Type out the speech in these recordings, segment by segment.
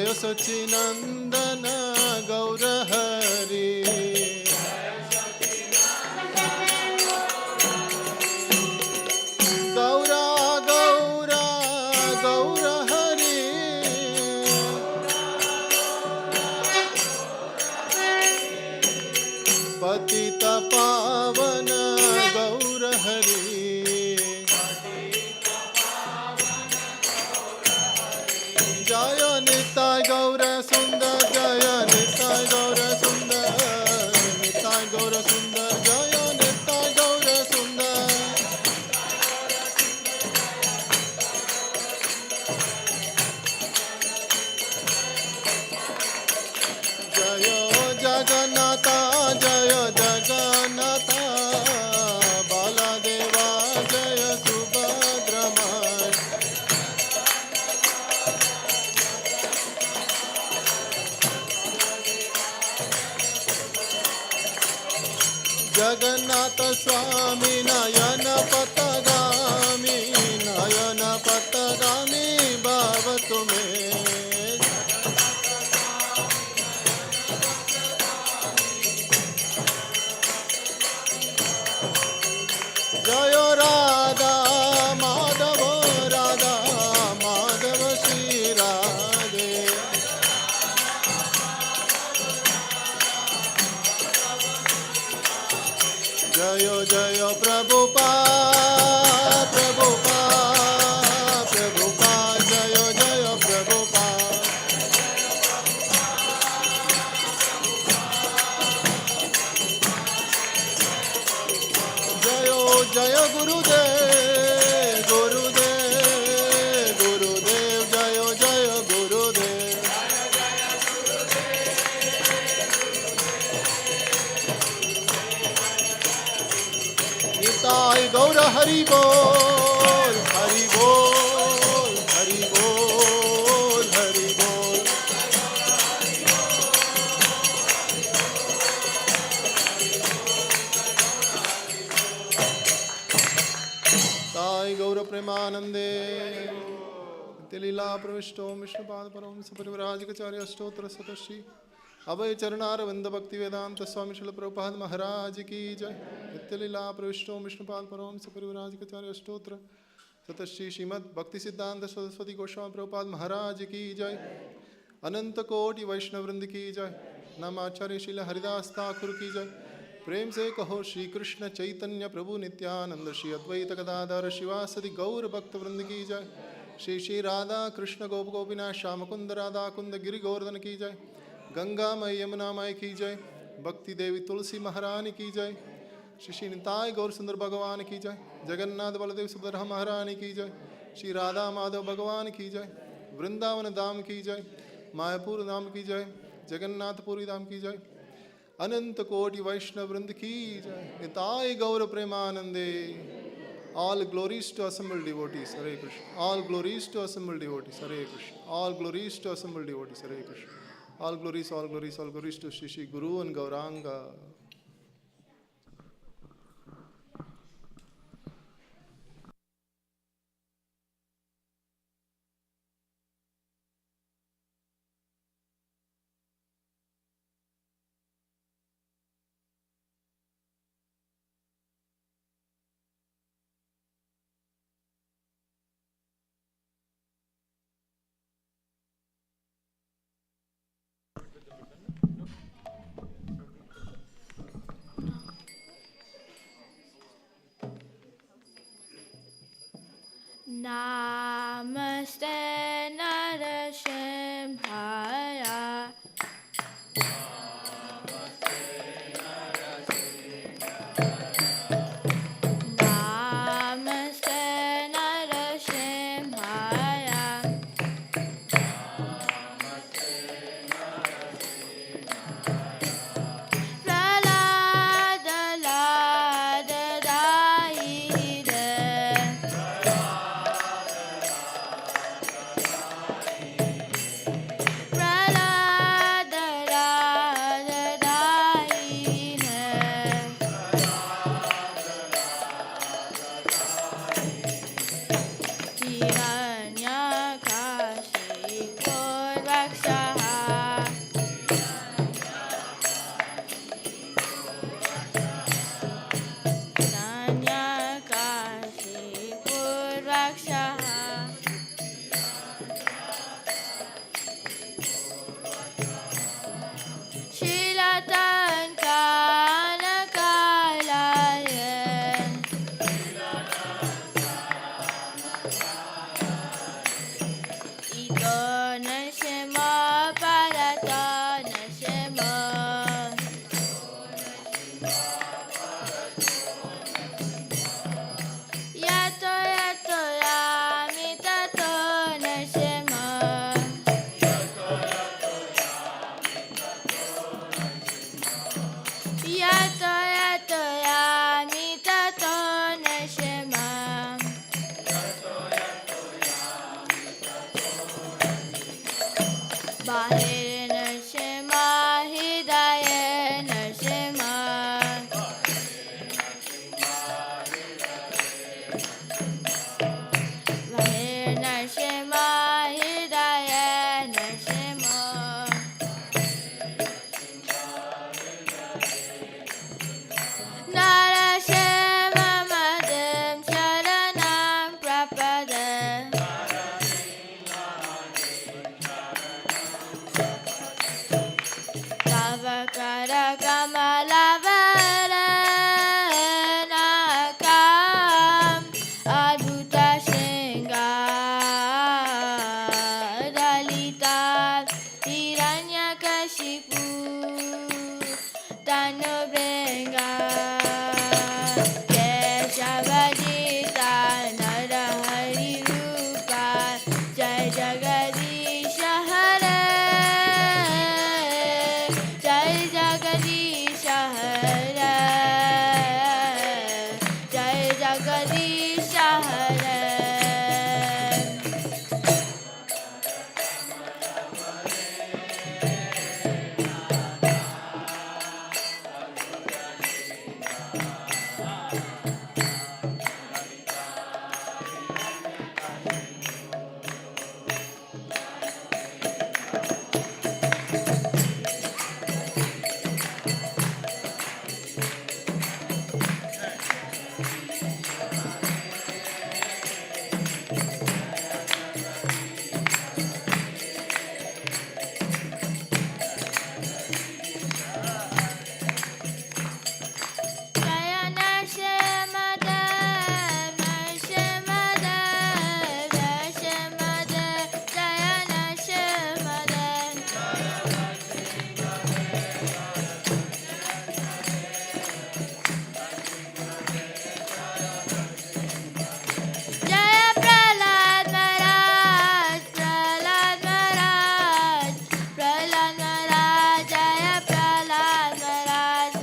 जय सच्चिनंदन गौर हरि गौरा गौरा गौर हरि पतित पावन गौर हरि जय निताय गौर सुंदर जय निताय गौर सुंदर निताय गौर सुंदर जय निताय गौर सुंदर जय जगन्नाथ जय जगन्नाथ बालादेवा जय सुभद्रमण जगन्नाथ स्वामी नयन पथगामी भाव तुम्हें जय राधा माधव श्री राधे जय जय प्रभुपाद जय जय प्रभुपाद जय जय गुरुदेव जय जय गुरुदेव निताय गौर हरि बोल हरि बोल हरि बोल हरि बोल ताय गौर प्रेमानंदे लीला प्रविष्टो विष्णुपाद परम सपरिवराजकाचार्य अष्टोत्तर शतश्री अभय चरणारविंद भक्ति वेदांत स्वामी शिल प्रभुपाद महाराज की जय नित्य लीला प्रविष्टो विष्णुपाद परम सपरिवराजकाचार्य अष्टोत्तर शतश्री श्रीमद भक्ति सिद्धांत सरस्वती गोस्वामी प्रभुपाद महाराज की जय अनंत कोटि वैष्णव वृंद की जय नम आचार्य श्रील हरिदास ठाकुर की जय प्रेम से कहो श्री कृष्ण चैतन्य प्रभु नित्यानंद श्री अद्वैत गदाधर शिवासदि गौर भक्त वृंद की जय श्री श्री राधा कृष्ण गोप गोपीनाथ श्याम कुंद राधा कुंद गिरि गोवर्धन की जय गंगा मय यमुना मय की जय भक्ति देवी तुलसी महारानी की जय श्री श्री निताय गौर सुंदर भगवान की जय जगन्नाथ बलदेव सुभद्रा महारानी की जय श्री राधा माधव भगवान की जय वृंदावन धाम की जय मायापुर धाम की जय जगन्नाथपुरी धाम की जय अनंत कोटि वैष्णव वृंद की जय निताय गौर प्रेमानंदे All glories to assembled devotees, Hare Krishna. All glories to assembled devotees, Hare Krishna. All glories to assembled devotees, Hare Krishna. All glories to Shri Shri Guru and Gauranga. Namaste Narsimhaya Namaste Narsimhaya Pralada Lada Daide Jagadish Hare. Jaya Nrsimhadev, Nrsimhadev, Nrsimhadev, Jaya Nrsimhadev. Jaya Prahlad Maharaj, Prahlad Maharaj, Prahlad Maharaj, Jaya Prahlad Maharaj.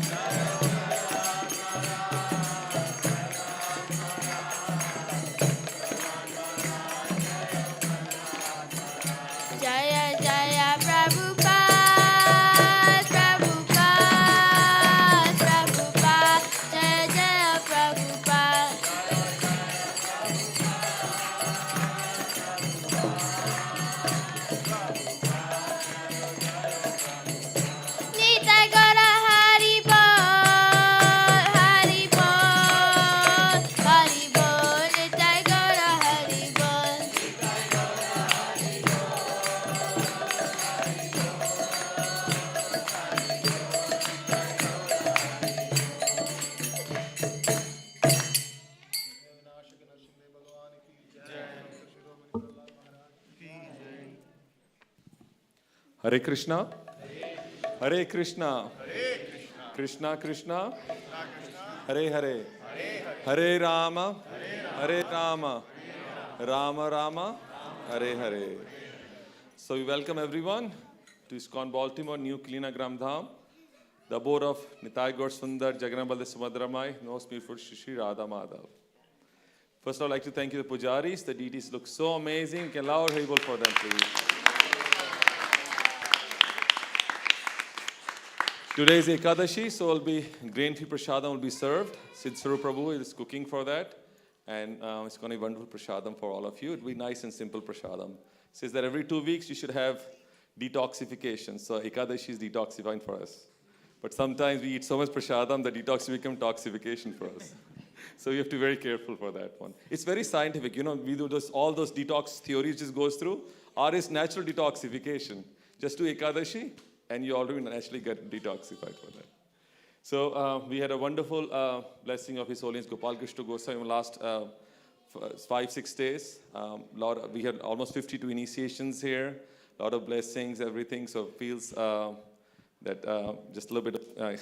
Jaya Jaya Prabhupada, Prabhupada, Prabhupada, Jaya Jaya Prabhupada. Nitai Gaura Hari Bol, Hari Bol, Hari Bol, Nitai Gaura Hari Bol. Hare Krishna. Hare Krishna. Krishna Krishna. Hare Hare. Hare Rama. Hare Rama. Rama Rama. Hare Hare. So we welcome everyone to ISKCON Baltimore, New Kalina Gram Dham. The abode of Nitai Gaur Sundar Jagannath Baldev Subhadramai, most beautiful Shri Radha Madhav. First, I would like to thank you, the pujaris. The deities look so amazing. Can loud Haribol for them, please. Today is Ekadashi, so grain-free prasadam will be served. Sid Saru Prabhu is cooking for that. And it's going to be wonderful prasadam for all of you. It'll be nice and simple prasadam. Says that every 2 weeks you should have detoxification. So Ekadashi is detoxifying for us. But sometimes we eat so much prasadam that detox becomes toxification for us. So you have to be very careful for that one. It's very scientific. You know, we do all those detox theories just goes through. R is natural detoxification. Just do Ekadashi, and you already naturally get detoxified for that. So we had a wonderful blessing of His Holiness Gopal Krishna Goswami last 5-6 days. We had almost 52 initiations here, a lot of blessings, everything. So it feels that just a little bit of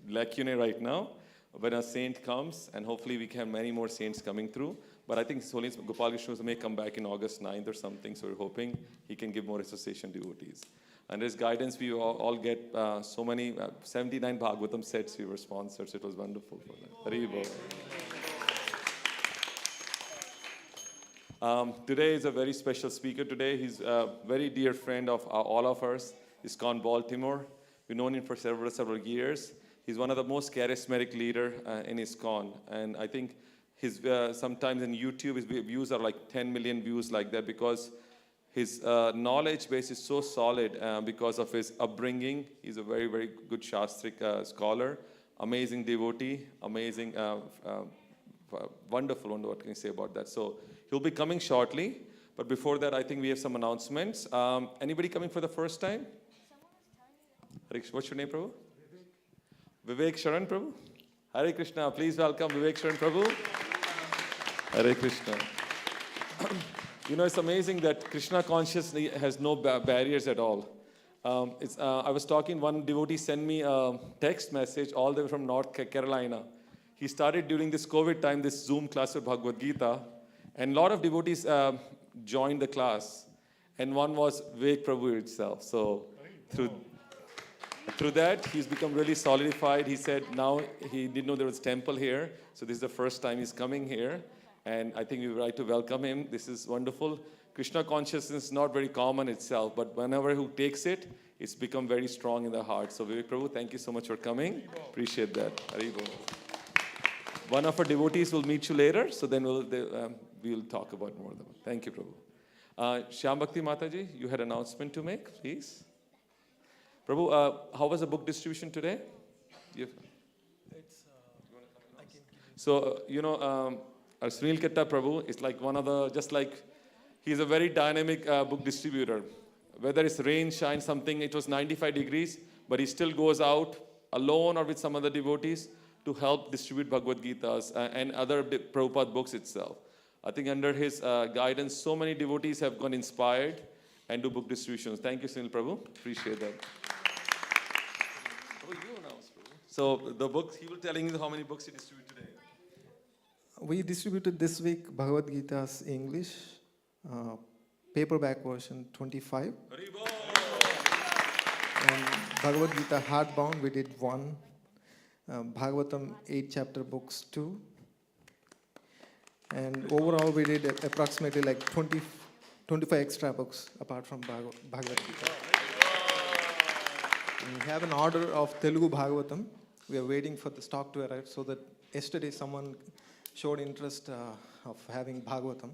lacunae right now. When a saint comes, and hopefully we can have many more saints coming through. But I think His Holiness Gopal Krishna may come back in August 9th or something, so we're hoping he can give more association devotees. And his guidance, we all get so many, 79 Bhagavatam sets we were sponsored, so it was wonderful for them. Hari Bol. Today is a very special speaker today. He's a very dear friend of all of us. ISKCON Baltimore. We've known him for several years. He's one of the most charismatic leader in ISKCON. And I think his sometimes in YouTube, his views are like 10 million views like that because his knowledge base is so solid because of his upbringing. He's a very, very good Shastric scholar, amazing devotee, amazing, wonderful. What can you say about that? So he'll be coming shortly. But before that, I think we have some announcements. Anybody coming for the first time? What's your name, Prabhu? Vivek Sharan Prabhu. Hare Krishna. Please welcome Vivek Sharan Prabhu. Hare Krishna. You know, it's amazing that Krishna consciousness has no barriers at all. I was talking, one devotee sent me a text message all the way from North Carolina. He started during this COVID time, this Zoom class of Bhagavad Gita, and a lot of devotees joined the class. And one was Vivek Prabhu itself. So through through that, he's become really solidified. He said now he didn't know there was temple here, so this is the first time he's coming here, and I think we would like to welcome him. This is wonderful. Krishna consciousness is not very common itself, but whenever who takes it, it's become very strong in the heart. So Vivek Prabhu, thank you so much for coming. Appreciate that. Haribo. One of our devotees will meet you later, so then we'll talk about more of them. Thank you, Prabhu. Shyam Bhakti Mataji, you had an announcement to make, please. Prabhu, how was the book distribution today? So, our Sunil Ketta Prabhu is like one of the, just like, he's a very dynamic book distributor. Whether it's rain, shine, something, it was 95 degrees, but he still goes out alone or with some other devotees to help distribute Bhagavad Gitas and other Prabhupada books itself. I think under his guidance, so many devotees have gone inspired and do book distributions. Thank you, Sunil Prabhu. Appreciate that. Oh, you announced, Prabhu. So the books, he will telling you how many books he distributed today. We distributed this week Bhagavad Gita's English, paperback version 25. Haribo! And Bhagavad Gita hardbound, we did 1. Bhagavatam 8 chapter books 2. And overall we did approximately like 25 extra books apart from Bhagavad Gita. We have an order of Telugu Bhagavatam. We are waiting for the stock to arrive so that yesterday someone showed interest of having Bhagavatam.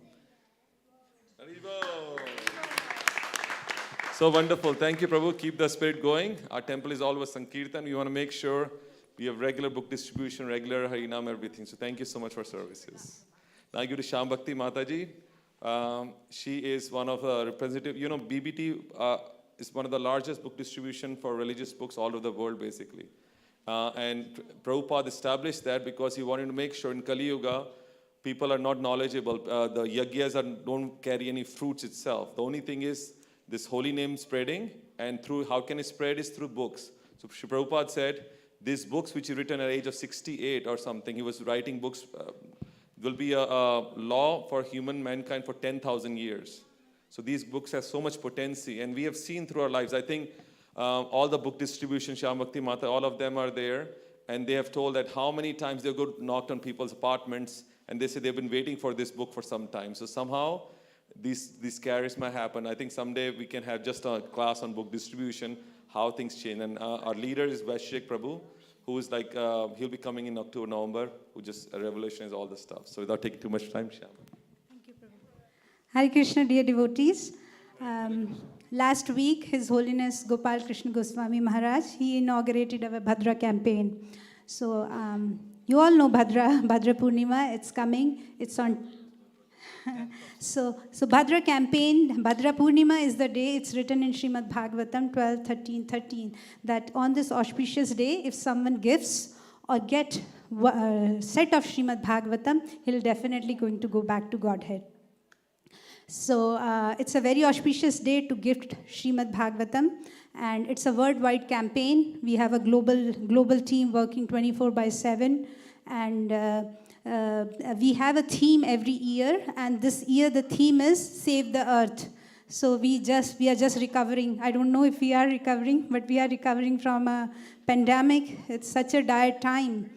So wonderful. Thank you, Prabhu. Keep the spirit going. Our temple is always Sankirtan. We want to make sure we have regular book distribution, regular Harinam, everything. So thank you so much for services. Now I give to Shyam Bhakti Mataji. She is one of the representative. BBT is one of the largest book distribution for religious books all over the world, basically. And Prabhupada established that because he wanted to make sure in Kali Yuga, people are not knowledgeable. The yagyas don't carry any fruits itself. The only thing is this holy name spreading, and through how can it spread is through books. So Sri Prabhupada said, these books which he written at the age of 68 or something, he was writing books, will be a law for human mankind for 10,000 years. So these books have so much potency, and we have seen through our lives. I think all the book distribution, Shyam Bhakti Mata, all of them are there, and they have told that how many times they go knocked on people's apartments, and they say they've been waiting for this book for some time. So somehow these charisma happen. I think someday we can have just a class on book distribution, how things change. And our leader is Vaishek Prabhu, who is like, he'll be coming in October, November, who just revolutionizes all the stuff. So without taking too much time, Shyam. Thank you, Prabhu. Hare Krishna, dear devotees. Last week, His Holiness Gopal Krishna Goswami Maharaj, he inaugurated our Bhadra campaign. So you all know Bhadra Purnima, it's coming. It's on. So Bhadra campaign, Bhadra Purnima is the day, it's written in Srimad Bhagavatam 12:13:13, that on this auspicious day, if someone gives or get a set of Srimad Bhagavatam, he'll definitely going to go back to Godhead. So it's a very auspicious day to gift Srimad Bhagavatam, and it's a worldwide campaign. We have a global team working 24/7, and we have a theme every year, and this year the theme is Save the Earth. So we are just recovering. I don't know if we are recovering, but we are recovering from a pandemic. It's such a dire time.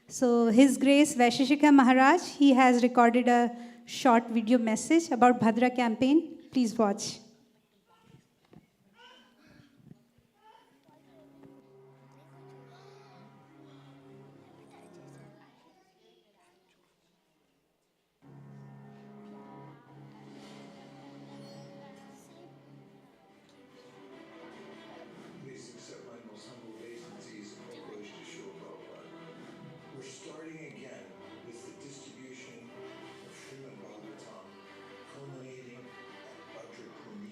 So His Grace Vaisheshika Maharaj, he has recorded a short video message about Bhadra campaign. Please watch. Please accept my most humble obeisances and homage to Srila Prabhupada. We're starting again with the distribution of Srimad Bhagavatam, culminating at Bhadra Purnima.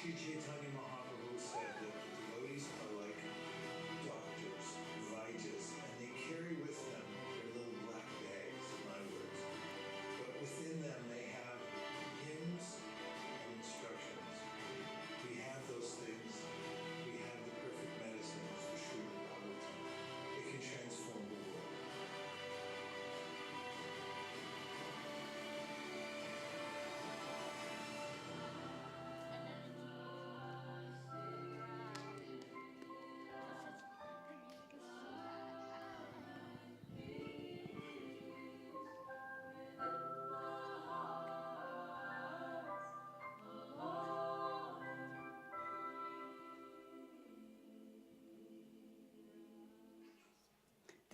Sri Chaitanya Mahaprabhu said that the devotees are like doctors, vaidya's, and they carry with them their little black bags, in my words. But within them they have hymns and instructions. We have those things. We have the perfect medicines, the Srimad Bhagavatam. It can transform the world.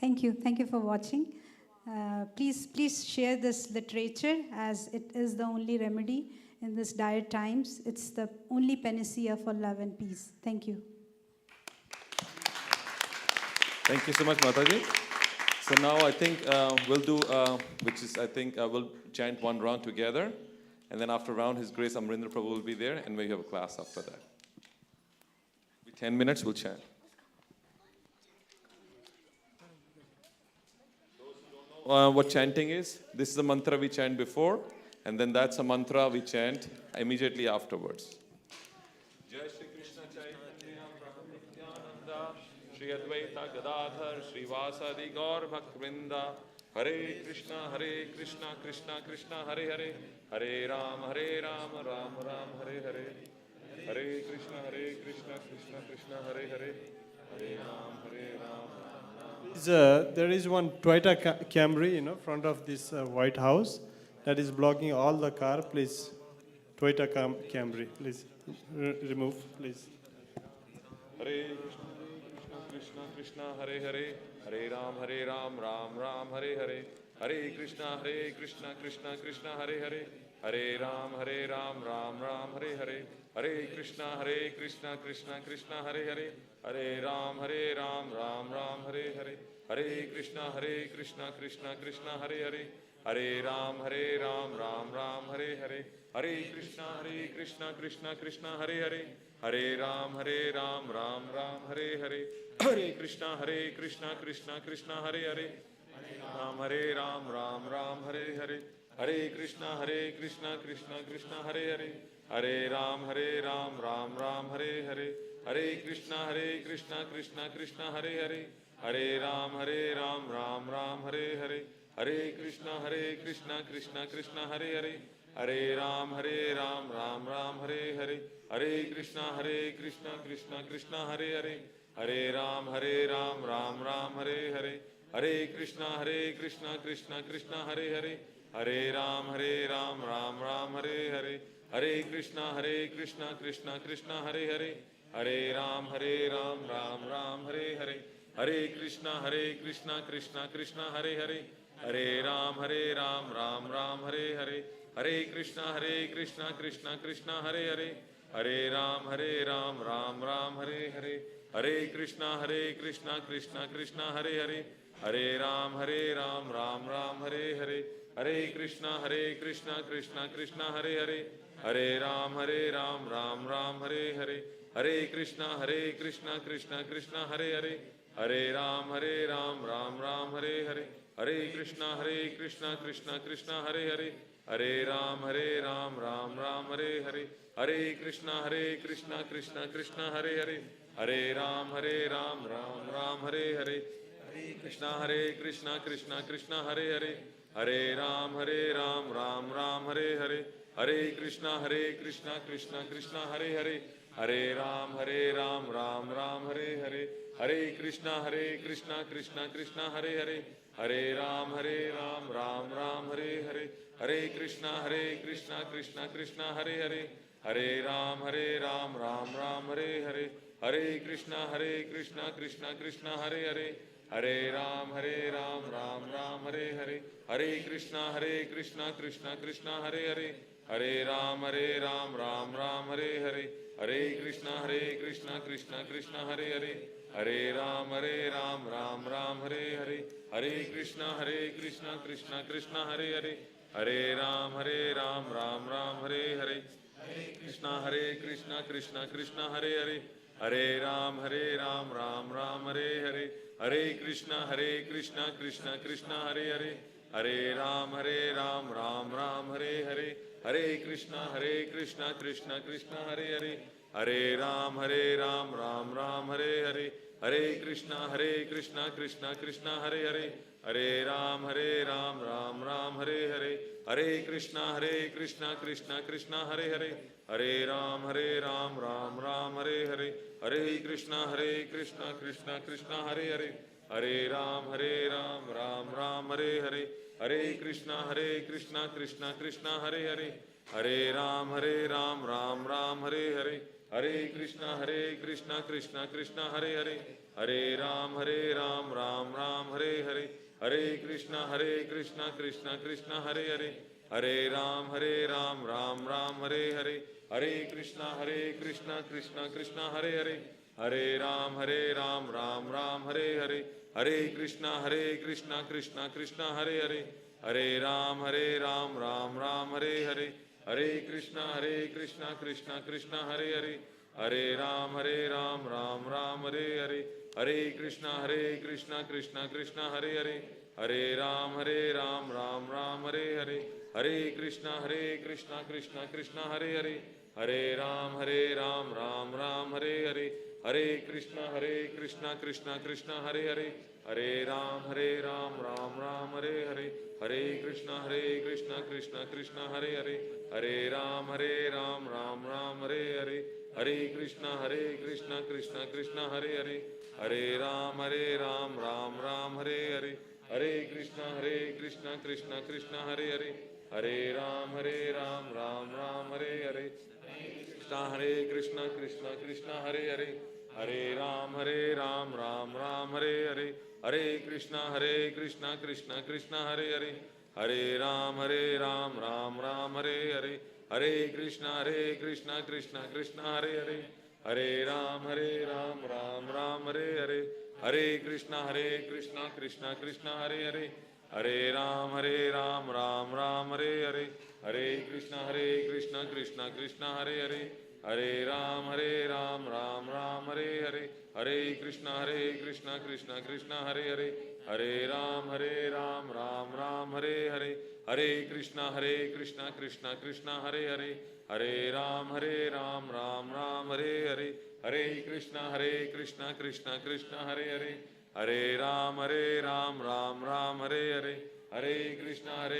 Thank you. Thank you for watching. Please share this literature, as it is the only remedy in this dire times. It's the only panacea for love and peace. Thank you. Thank you so much, Mataji. So now I think we'll do, we'll chant one round together. And then after round, His Grace Amrindra Prabhu will be there, and we have a class after that. 10 minutes, we'll chant. What chanting is? This is a mantra we chant before, and then that's a mantra we chant immediately afterwards. Jai Shri Krishna Chaitanya Prabhu Nityananda Shri Advaita Gadadhar Shri Vasadi Gaur Bhaktivinoda Hare Krishna Krishna Krishna Hare Hare Hare Ram Ram Ram Hare Hare Hare Krishna Krishna Krishna Hare Hare Hare Ram There is one Toyota Camry, front of this White House that is blocking all the car. Please, Toyota Camry, please remove, please. Hare Krishna Krishna Hare Hare Hare Ram Ram Ram Hare Hare Hare Krishna Krishna Krishna Hare Hare Hare Ram Ram Ram Hare Hare Hare Krishna Krishna Krishna Hare Hare Hare Ram Ram Ram Hare Hare Hare Krishna Krishna Krishna Hare Hare Hare Ram Ram Ram Hare Hare Hare Krishna Krishna Hare Hare Hare Ram Ram Ram Hare Hare Hare Krishna Krishna Hare Hare Hare Ram Ram Hare Hare Hare Krishna Krishna Hare Hare Hare Ram Ram Hare Hare Hare Krishna Krishna Hare Hare Hare Ram Ram Hare Hare Hare Krishna Krishna Hare Hare Hare Ram Ram Hare Hare Hare Krishna Krishna Hare Hare Hare Ram Ram Hare Hare Hare Krishna Krishna Hare Hare Hare Ram Ram Hare Hare Hare Krishna Krishna Hare Hare Hare Ram Ram Hare Hare Hare Krishna Krishna Hare Hare Hare Ram Ram Hare Hare Hare Krishna Krishna Hare Hare Hare Ram Ram Hare Hare Hare Krishna Krishna Hare Hare Hare Ram Ram Hare Hare Hare Krishna Krishna Hare Hare Hare Ram Ram Hare Hare Hare Krishna Krishna Hare Hare Hare Ram Ram Hare Hare Hare Krishna Krishna Hare Hare Hare Ram Ram Hare Hare Hare Krishna Krishna Hare Hare Hare Ram Ram Hare Hare Hare Krishna Krishna Hare Hare Hare Ram Ram Hare Hare Hare Krishna Krishna Hare Hare Hare Ram Ram Hare Hare Hare Krishna Krishna Hare Hare Hare Ram Ram Hare Hare Hare Krishna Krishna Hare Hare Hare Ram Ram Hare Hare Hare Krishna Krishna Hare Hare Hare Ram Ram Hare Hare Hare Krishna Krishna Hare Hare Hare Ram Ram Hare Hare Hare Krishna Krishna Hare Hare Hare Ram Ram Hare Hare Hare Krishna Krishna Hare Hare Hare Ram Ram Ram Hare Hare Krishna Krishna Krishna Hare Hare, Hare Ram Ram Ram Hare Hare, Hare Krishna Krishna Krishna Hare Hare, Hare Ram Ram Ram Hare Hare, Hare Krishna Krishna Krishna Hare Hare, Hare Ram Ram Ram Hare Hare, Hare Krishna Krishna Krishna Hare Hare, Hare Ram Ram Ram Hare Hare, Hare Krishna Krishna Krishna Hare Hare, Hare Ram Ram Ram Hare Hare, Hare Krishna Krishna Krishna Hare Hare, Hare Ram Ram Ram Hare Hare, Hare Krishna Krishna Krishna Hare Hare, Hare Ram Ram Ram Hare Hare, Hare Krishna Krishna Krishna Hare Hare, Hare Ram Ram Ram Hare Hare, Hare Krishna Krishna Krishna Hare Hare, Hare Ram Ram Ram Hare Hare, Hare Krishna Krishna Krishna Hare Hare, Hare Ram Ram Ram Hare Hare, Hare Krishna Krishna Krishna Hare Hare, Hare Ram Ram Ram Hare Hare, Hare Krishna Krishna Krishna Hare Hare, Hare Ram Ram Ram Hare Hare, Hare Krishna Krishna Krishna Hare Hare, Hare Ram Ram Ram Hare Hare, Hare Krishna Krishna Krishna Hare Hare, Hare Ram Ram Ram Hare Hare, Hare Krishna Krishna Krishna Hare Hare, Hare Ram Ram Ram Hare Hare, Hare Krishna Krishna Krishna Hare Hare, Hare Ram Ram Ram Hare Hare, Hare Krishna Krishna Krishna Hare Hare, Hare Ram Ram Ram Hare Hare, Hare Krishna Krishna Krishna Hare Hare, Hare Ram Ram Ram Hare Hare, Krishna Krishna Krishna Hare Hare, Hare Ram Ram Ram Hare Hare, Hare Krishna Krishna Krishna Hare Hare, Hare Ram Ram Ram Hare Hare, Hare Krishna Krishna Krishna Hare Hare, Hare Ram Ram Ram Hare Hare, Hare Krishna Krishna Krishna Hare Hare, Hare Ram Ram Ram Hare Hare, Hare Krishna Krishna Krishna Hare Hare, Hare Ram Ram Ram Hare Hare, Hare Krishna Krishna Krishna Hare Hare, Hare Ram Ram Ram Hare Hare, Hare Krishna Krishna Krishna Hare Hare, Hare Ram Ram Ram Hare Hare, Hare Krishna Krishna Krishna Hare Hare, Hare Ram Ram Ram Hare Hare, Hare Krishna Krishna Krishna Hare Hare, Hare Ram Ram Ram Hare Hare, Hare Krishna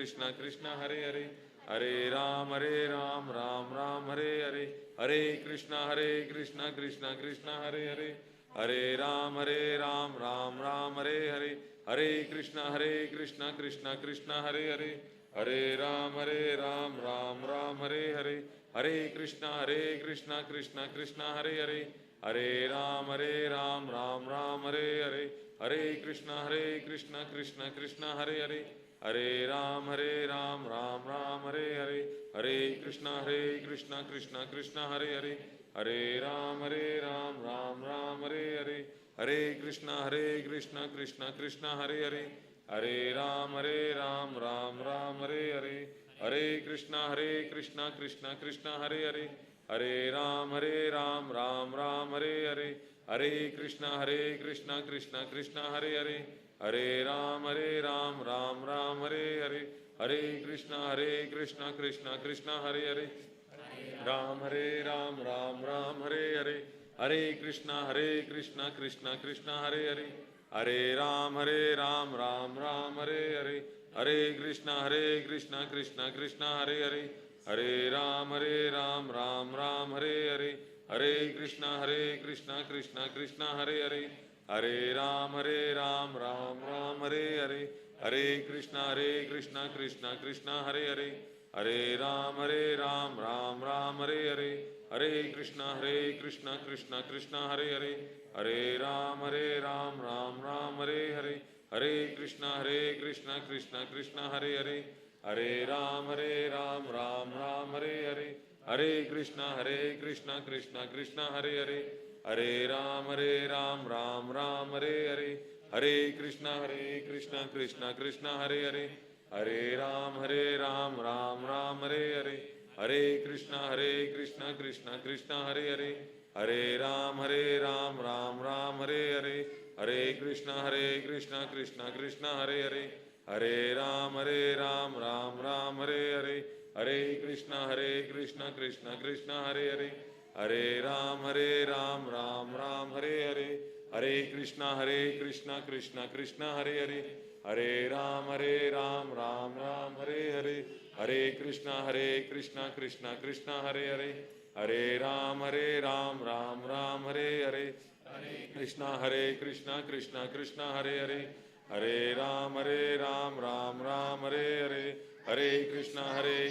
Krishna Krishna Hare Hare, Hare Ram Ram Ram Hare Hare, Hare Krishna Krishna Krishna Hare Hare, Hare Ram Ram Ram Hare Hare, Hare Krishna Krishna Krishna Hare Hare, Hare Ram Ram Ram Hare Hare, Hare Krishna Krishna Krishna Hare Hare, Hare Ram Ram Ram Hare Hare, Hare Krishna Krishna Krishna Hare Hare, Hare Ram Ram Ram Hare Hare, Hare Krishna Krishna Krishna Hare Hare, Hare Ram Ram Ram Hare Hare, Hare Krishna Krishna Krishna Hare Hare, Hare Ram Ram Ram Hare Hare, Hare Krishna Krishna Krishna Hare Hare, Hare Ram Ram Ram Hare Hare, Hare Krishna Krishna Krishna Hare Hare, Ram Ram Ram Hare Hare, Hare Krishna Krishna Krishna Hare Hare, Hare Ram Ram Ram Hare Hare, Hare Krishna Krishna Krishna Hare Hare, Hare Ram Ram Ram Hare Hare, Hare Krishna Krishna Krishna Hare Hare, Hare Ram Ram Ram Hare Hare, Hare Krishna Krishna Krishna Hare Hare, Hare Ram Ram Ram Hare Hare, Hare Krishna Krishna Krishna Hare Hare, Hare Ram Ram Ram Hare Hare, Hare Krishna Krishna Krishna Hare Hare, Hare Ram Ram Ram Hare Hare, Hare Krishna Krishna Krishna Hare Hare, Hare Ram Ram Ram Hare Hare, Hare Krishna Krishna Krishna Hare Hare, Hare Ram Ram Ram Hare Hare, Hare Krishna Krishna Krishna Hare Hare, Hare Ram Ram Ram Hare Hare, Hare Krishna Krishna Krishna Hare Hare, Hare Ram Ram Ram Hare Hare, Hare Krishna Krishna Krishna Hare Hare, Hare Ram Ram Hare Hare, Hare Krishna Krishna Krishna Hare Hare, Hare Ram Ram Hare Hare, Hare Krishna Krishna Krishna Hare Hare, Hare Ram Ram Hare Hare, Hare Krishna Krishna Krishna Hare Hare, Hare Ram Ram Hare Hare, Hare Krishna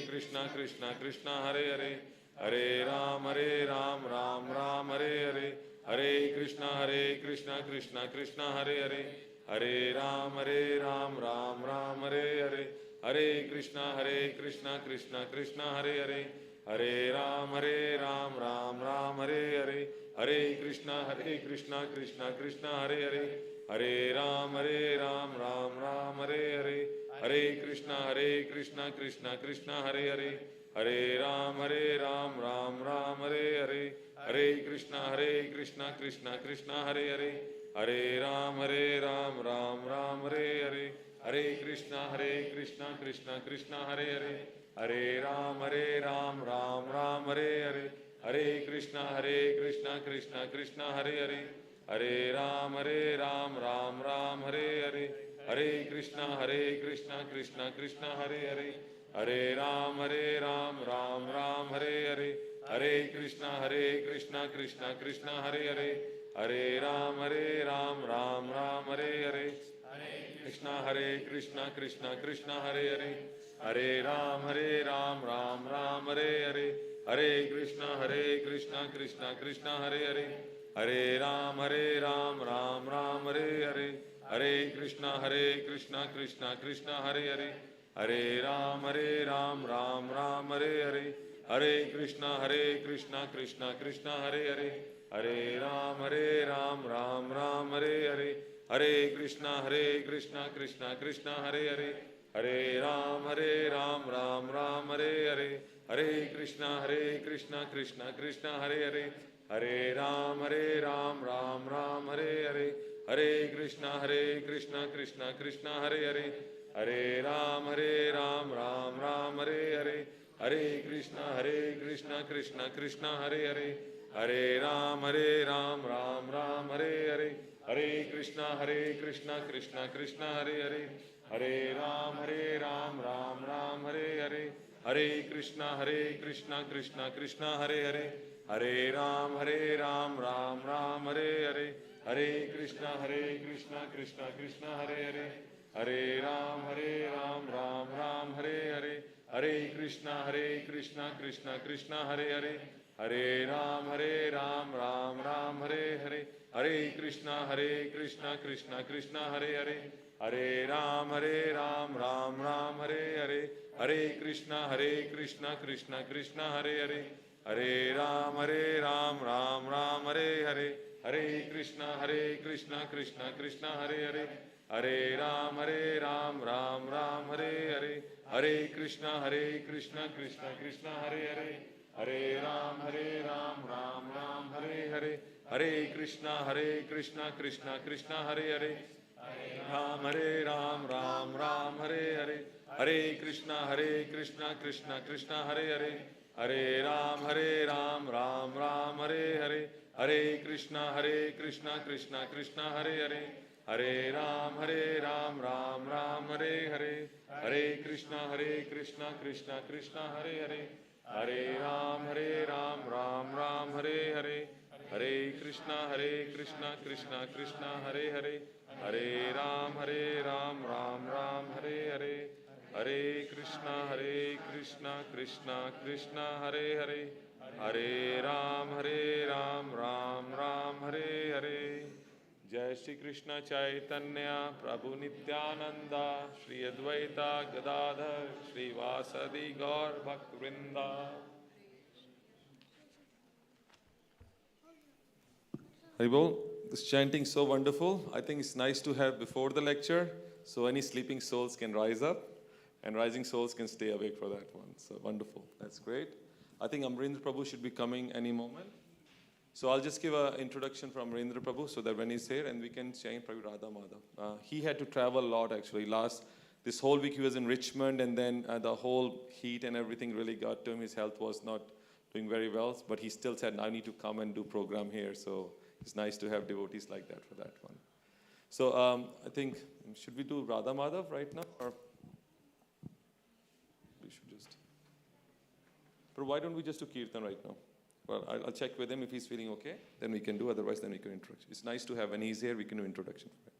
Krishna Krishna Hare Hare, Hare Ram Ram Hare Hare, Hare Krishna Krishna Krishna Hare Hare, Hare Ram Ram Hare Hare, Hare Krishna Krishna Krishna Hare Hare, Hare Ram Ram Hare Hare, Hare Krishna Krishna Krishna Hare Hare, Hare Ram Ram Hare Hare, Hare Krishna Krishna Krishna Hare Hare, Hare Ram Ram Hare Hare, Hare Krishna Krishna Krishna Hare Hare, Hare Ram Ram Hare Hare, Hare Krishna Krishna Krishna Hare Hare, Hare Ram Ram Hare Hare, Hare Krishna Krishna Krishna Hare Hare, Hare Ram Ram Hare Hare, Hare Krishna Krishna Krishna Hare Hare, Hare Ram Ram Hare Hare, Hare Krishna Krishna Krishna Hare Hare, Hare Ram Ram Hare Hare, Krishna Krishna Krishna Hare Hare, Hare Ram Ram Hare Hare, Hare Krishna Krishna Krishna Hare Hare, Hare Ram Ram Hare Hare, Hare Krishna Krishna Krishna Hare Hare, Hare Ram Ram Hare Hare, Hare Krishna Krishna Krishna Hare Hare, Hare Ram Ram Hare Hare, Hare Krishna Krishna Krishna Hare Hare, Hare Ram Ram Hare Hare, Hare Krishna Krishna Krishna Hare Hare, Hare Ram Ram Hare Hare, Hare Krishna Krishna Krishna Hare Hare, Hare Ram Ram Hare Hare, Hare Krishna Krishna Krishna Hare Hare, Hare Ram Ram Hare Hare, Hare Krishna Krishna Krishna Hare Hare, Hare Ram Ram Hare Hare, Hare Krishna Krishna Krishna Hare Hare, Hare Ram Ram Hare Hare, Hare Krishna Krishna Krishna Hare Hare, Hare Ram Ram Hare Hare, Hare Krishna Krishna Krishna Hare Hare, Hare Ram Ram Hare Hare, Hare Krishna Krishna Krishna Hare Hare, Hare Ram Ram Hare Hare, Hare Krishna Krishna Krishna Hare Hare, Hare Ram Ram Hare Hare, Hare Krishna Krishna Krishna Hare Hare, Hare Ram Ram Hare Hare, Hare Krishna Krishna Krishna Hare Hare, Hare Ram Ram Hare Hare, Hare Krishna Krishna Krishna Hare Hare, Hare Ram Ram Hare Hare, Hare Krishna Krishna Krishna Hare Hare, Hare Ram Ram Hare Hare, Hare Krishna Krishna Krishna Hare Hare, Hare Ram Ram Hare Hare, Hare Krishna Krishna Krishna Hare Hare, Hare Ram Ram Hare Hare, Hare Krishna Krishna Krishna Hare Hare, Hare Ram Ram Hare Hare, Hare Krishna Krishna Krishna Hare Hare, Hare Ram Ram Hare Hare. Jai Shri Krishna Chaitanya Prabhu Nityananda Shri Advaita Gadadhar Shri Vasadi Gaur Bhaktivinoda. Haribol, this chanting so wonderful. I think it's nice to have before the lecture, so any sleeping souls can rise up And Rising Souls can stay awake for that one. So wonderful. That's great. I think Amrendra Prabhu should be coming any moment. So I'll just give an introduction from Amrendra Prabhu so that when he's here, and we can chant Prabhu Radha Madhav. He had to travel a lot actually. This whole week he was in Richmond, and then the whole heat and everything really got to him. His health was not doing very well, but he still said, I need to come and do program here. So it's nice to have devotees like that for that one. So I think, should we do Radha Madhav right now? Or we should just... But why don't we just do Kirtan right now? Well, I'll check with him if he's feeling okay. Then we can do, otherwise then we can introduction. It's nice to have, when he's here, we can do introduction for him.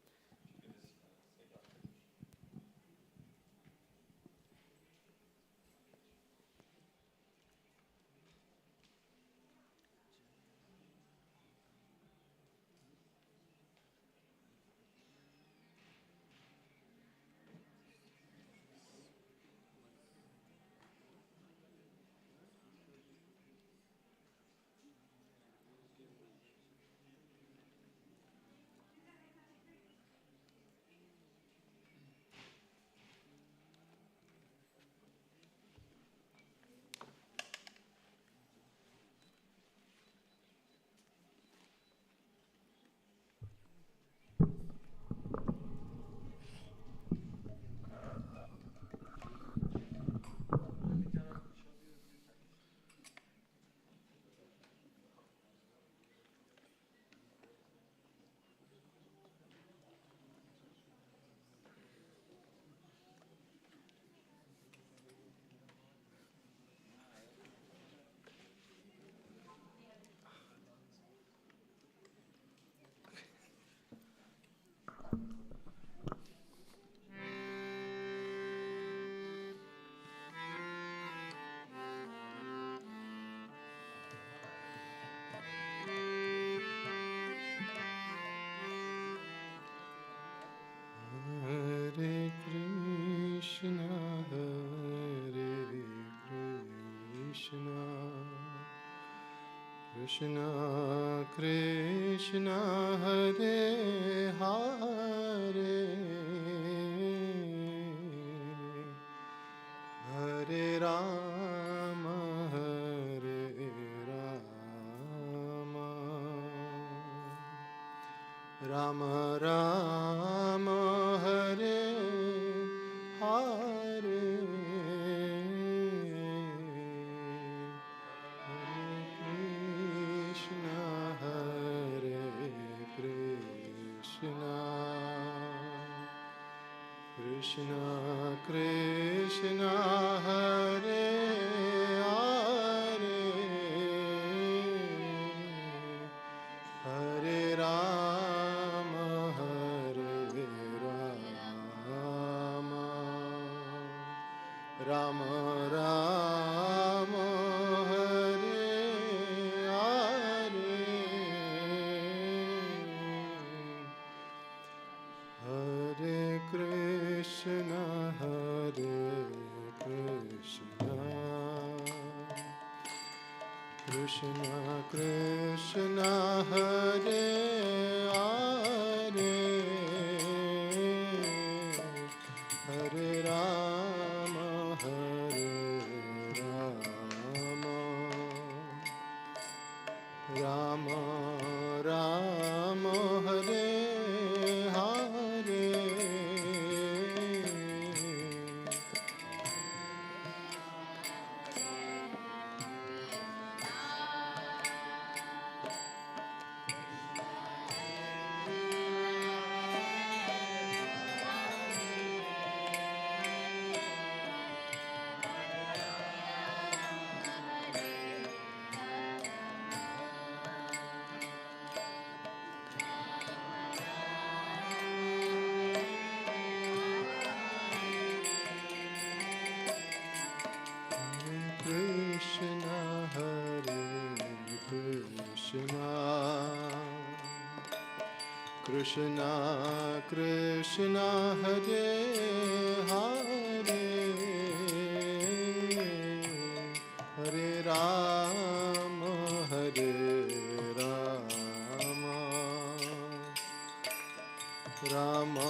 Hare Krishna, Krishna Krishna, Hare Hare, Hare Rama, Hare Rama, Rama Rama, Hare Hare, Hare Krishna, Krishna Krishna, Hare Hare, Hare Rama, Hare Rama, Rama Rama, Hare Hare, Hare Krishna, Hare Krishna, Krishna Krishna, Hare Hare, Hare Rama, Hare Rama, Rama Rama, Hare Hare, Krishna, Hare Krishna, Krishna Krishna, Hare Hare, Hare Rama, Hare Rama, Rama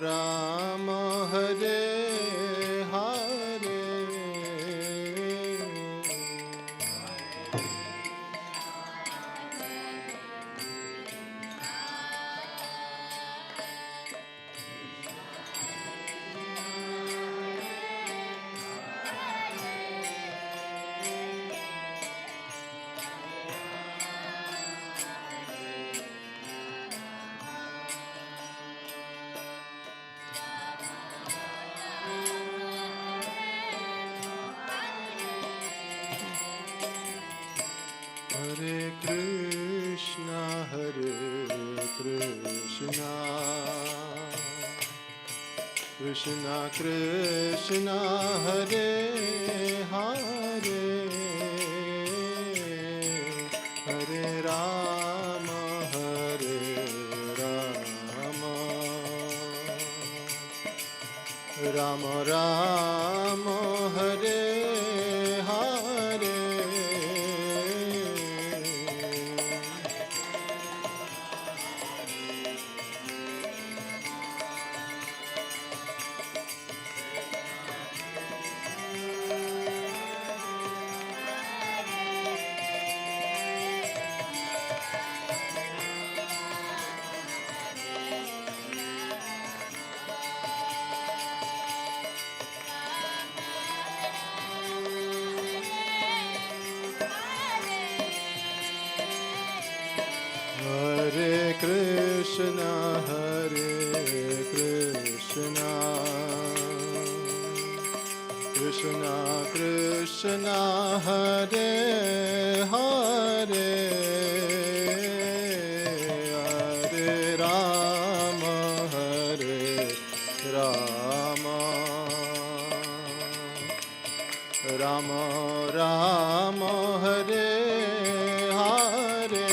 Rama, Hare Hare Krishna, Krishna Krishna, Hare Hare, Hare Rama, Rama Rama, Hare Hare. Hare Krishna, Krishna Krishna, Hare Hare, Hare Rama, Rama Rama, Hare Hare.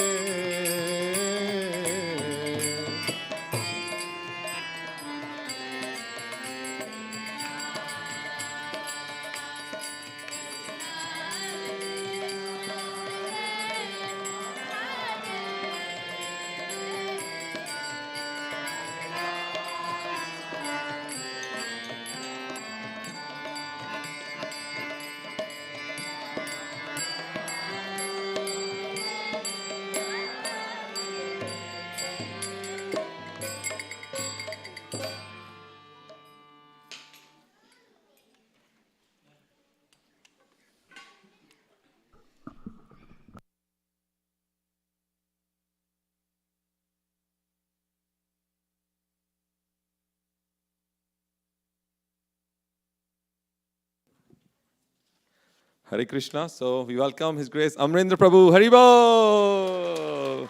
Hare Krishna. So we welcome His Grace Amrendra Prabhu. Haribol!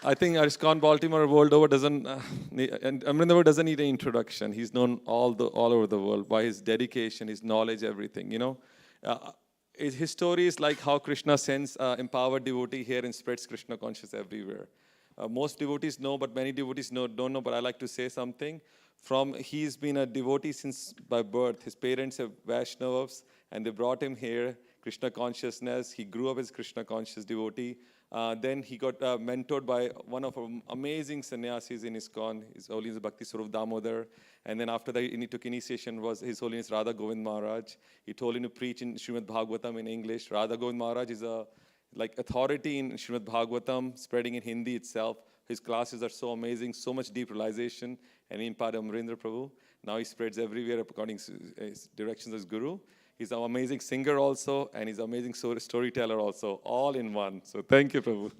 I think ISKCON Baltimore world over doesn't, and Amrendra Prabhu doesn't need an introduction. He's known all over the world by his dedication, his knowledge, everything. You know, his story is like how Krishna sends empowered devotee here and spreads Krishna consciousness everywhere. Most devotees know, but many devotees don't know. But I like to say something. He's been a devotee since by birth. His parents are Vaishnavas, and they brought him here, Krishna consciousness. He grew up as Krishna conscious devotee. Then he got mentored by one of amazing sannyasis in ISKCON, His Holiness Bhakti Swarup Damodar. And then after that, he took initiation was His Holiness Radha Govind Maharaj. He told him to preach in Srimad Bhagavatam in English. Radha Govind Maharaj is a authority in Srimad Bhagavatam, spreading in Hindi itself. His classes are so amazing, so much deep realization. And in part, Amrendra Prabhu, now he spreads everywhere according to his directions as Guru. He's an amazing singer also, and he's an amazing storyteller also, all in one. So thank you, Prabhu.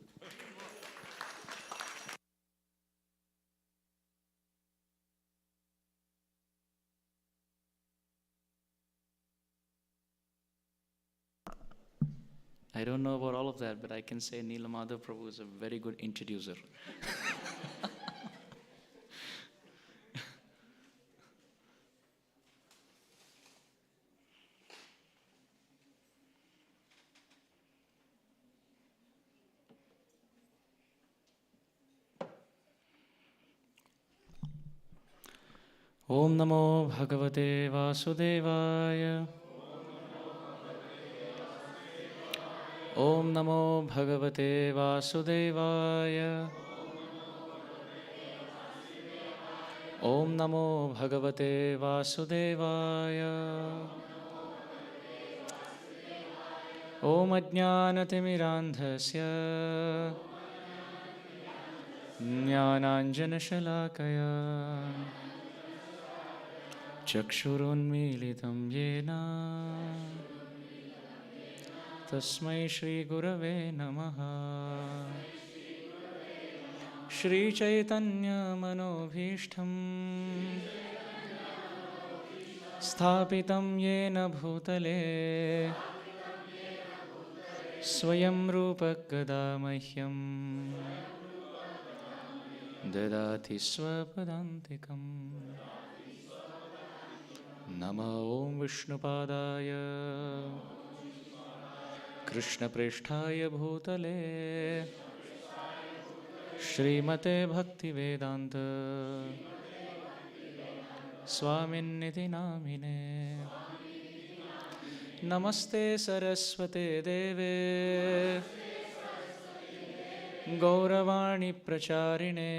I don't know about all of that, but I can say Neela Madhav Prabhu is a very good introducer. Om Namo Bhagavate Vasudevaya. Om Namo Bhagavate Vasudevaya. Om Namo Bhagavate Vasudevaya. Om Ajnanatimirandhasya Jnananjanashalakaya Chakshurunmilitam Yena Tasmai Shri Gurave Namaha. Shri Chaitanya Manobhishtam Sthapitam Yena Bhutale स्वयं रूपः कदा मह्यं ददाति स्वपदान्तिकम् नमो ॐ विष्णुपादाय कृष्णप्रेष्ठाय भूतले श्रीमते भक्तिवेदान्त स्वामिन्निति नामिने नमस्ते सरस्वते देवे गौरवाणी प्रचारिणे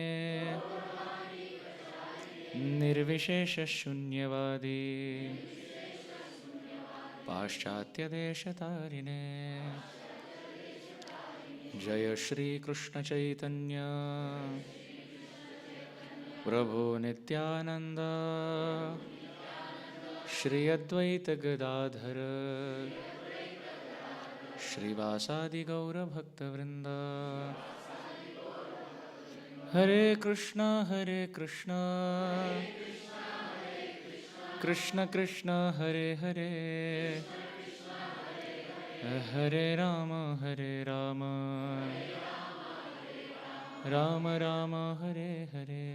निर्विशेषशून्यवादी पाश्चात्यदेशतारिणे जय श्री कृष्ण चैतन्य प्रभु नित्यानंद श्री अद्वैत गदाधर श्रीवासादि गौर भक्तवृंद हरे कृष्णा कृष्ण कृष्ण हरे हरे हरे राम राम राम हरे हरे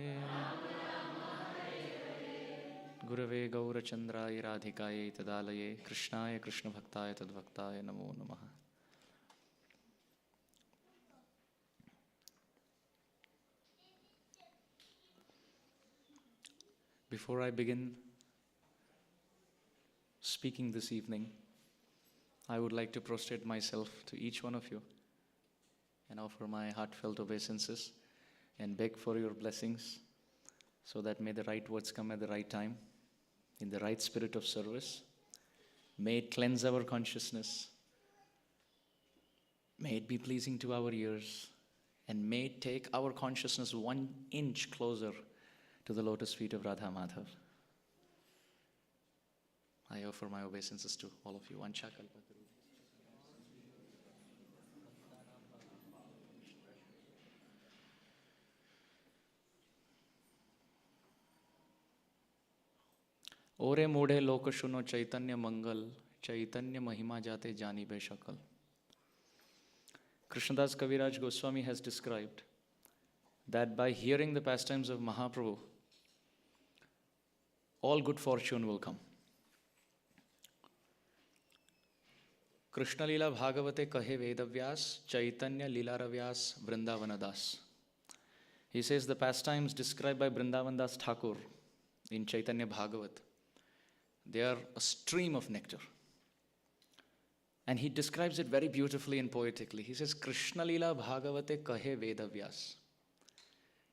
गुरवे गौरचंद्राय राधिकायै तदालये कृष्णाय कृष्णभक्ताय तद्भक्ताय नमो नमः. Before I begin speaking this evening, I would like to prostrate myself to each one of you and offer my heartfelt obeisances and beg for your blessings so that may the right words come at the right time, in the right spirit of service. May it cleanse our consciousness. May it be pleasing to our ears, and may it take our consciousness 1 inch closer to the lotus feet of Radha Madhav. I offer my obeisances to all of you. Vanchakalpataru. ओरे मूढ़े लोक सुनो चैतन्य मंगल चैतन्य महिमा जाते जानी बेशकल. Krishnadas Kaviraj Goswami has described that by hearing the pastimes of Mahaprabhu, all good fortune will come. Krishna Lila Bhagavate Kahe Vedavyas Chaitanya Lilaravyas Vrindavanadas. He says the pastimes described by Vrindavandas Thakur in Chaitanya Bhagavat, they are a stream of nectar. And he describes it very beautifully and poetically. He says, Krishna Lila Bhagavate Kahe Vedavyas.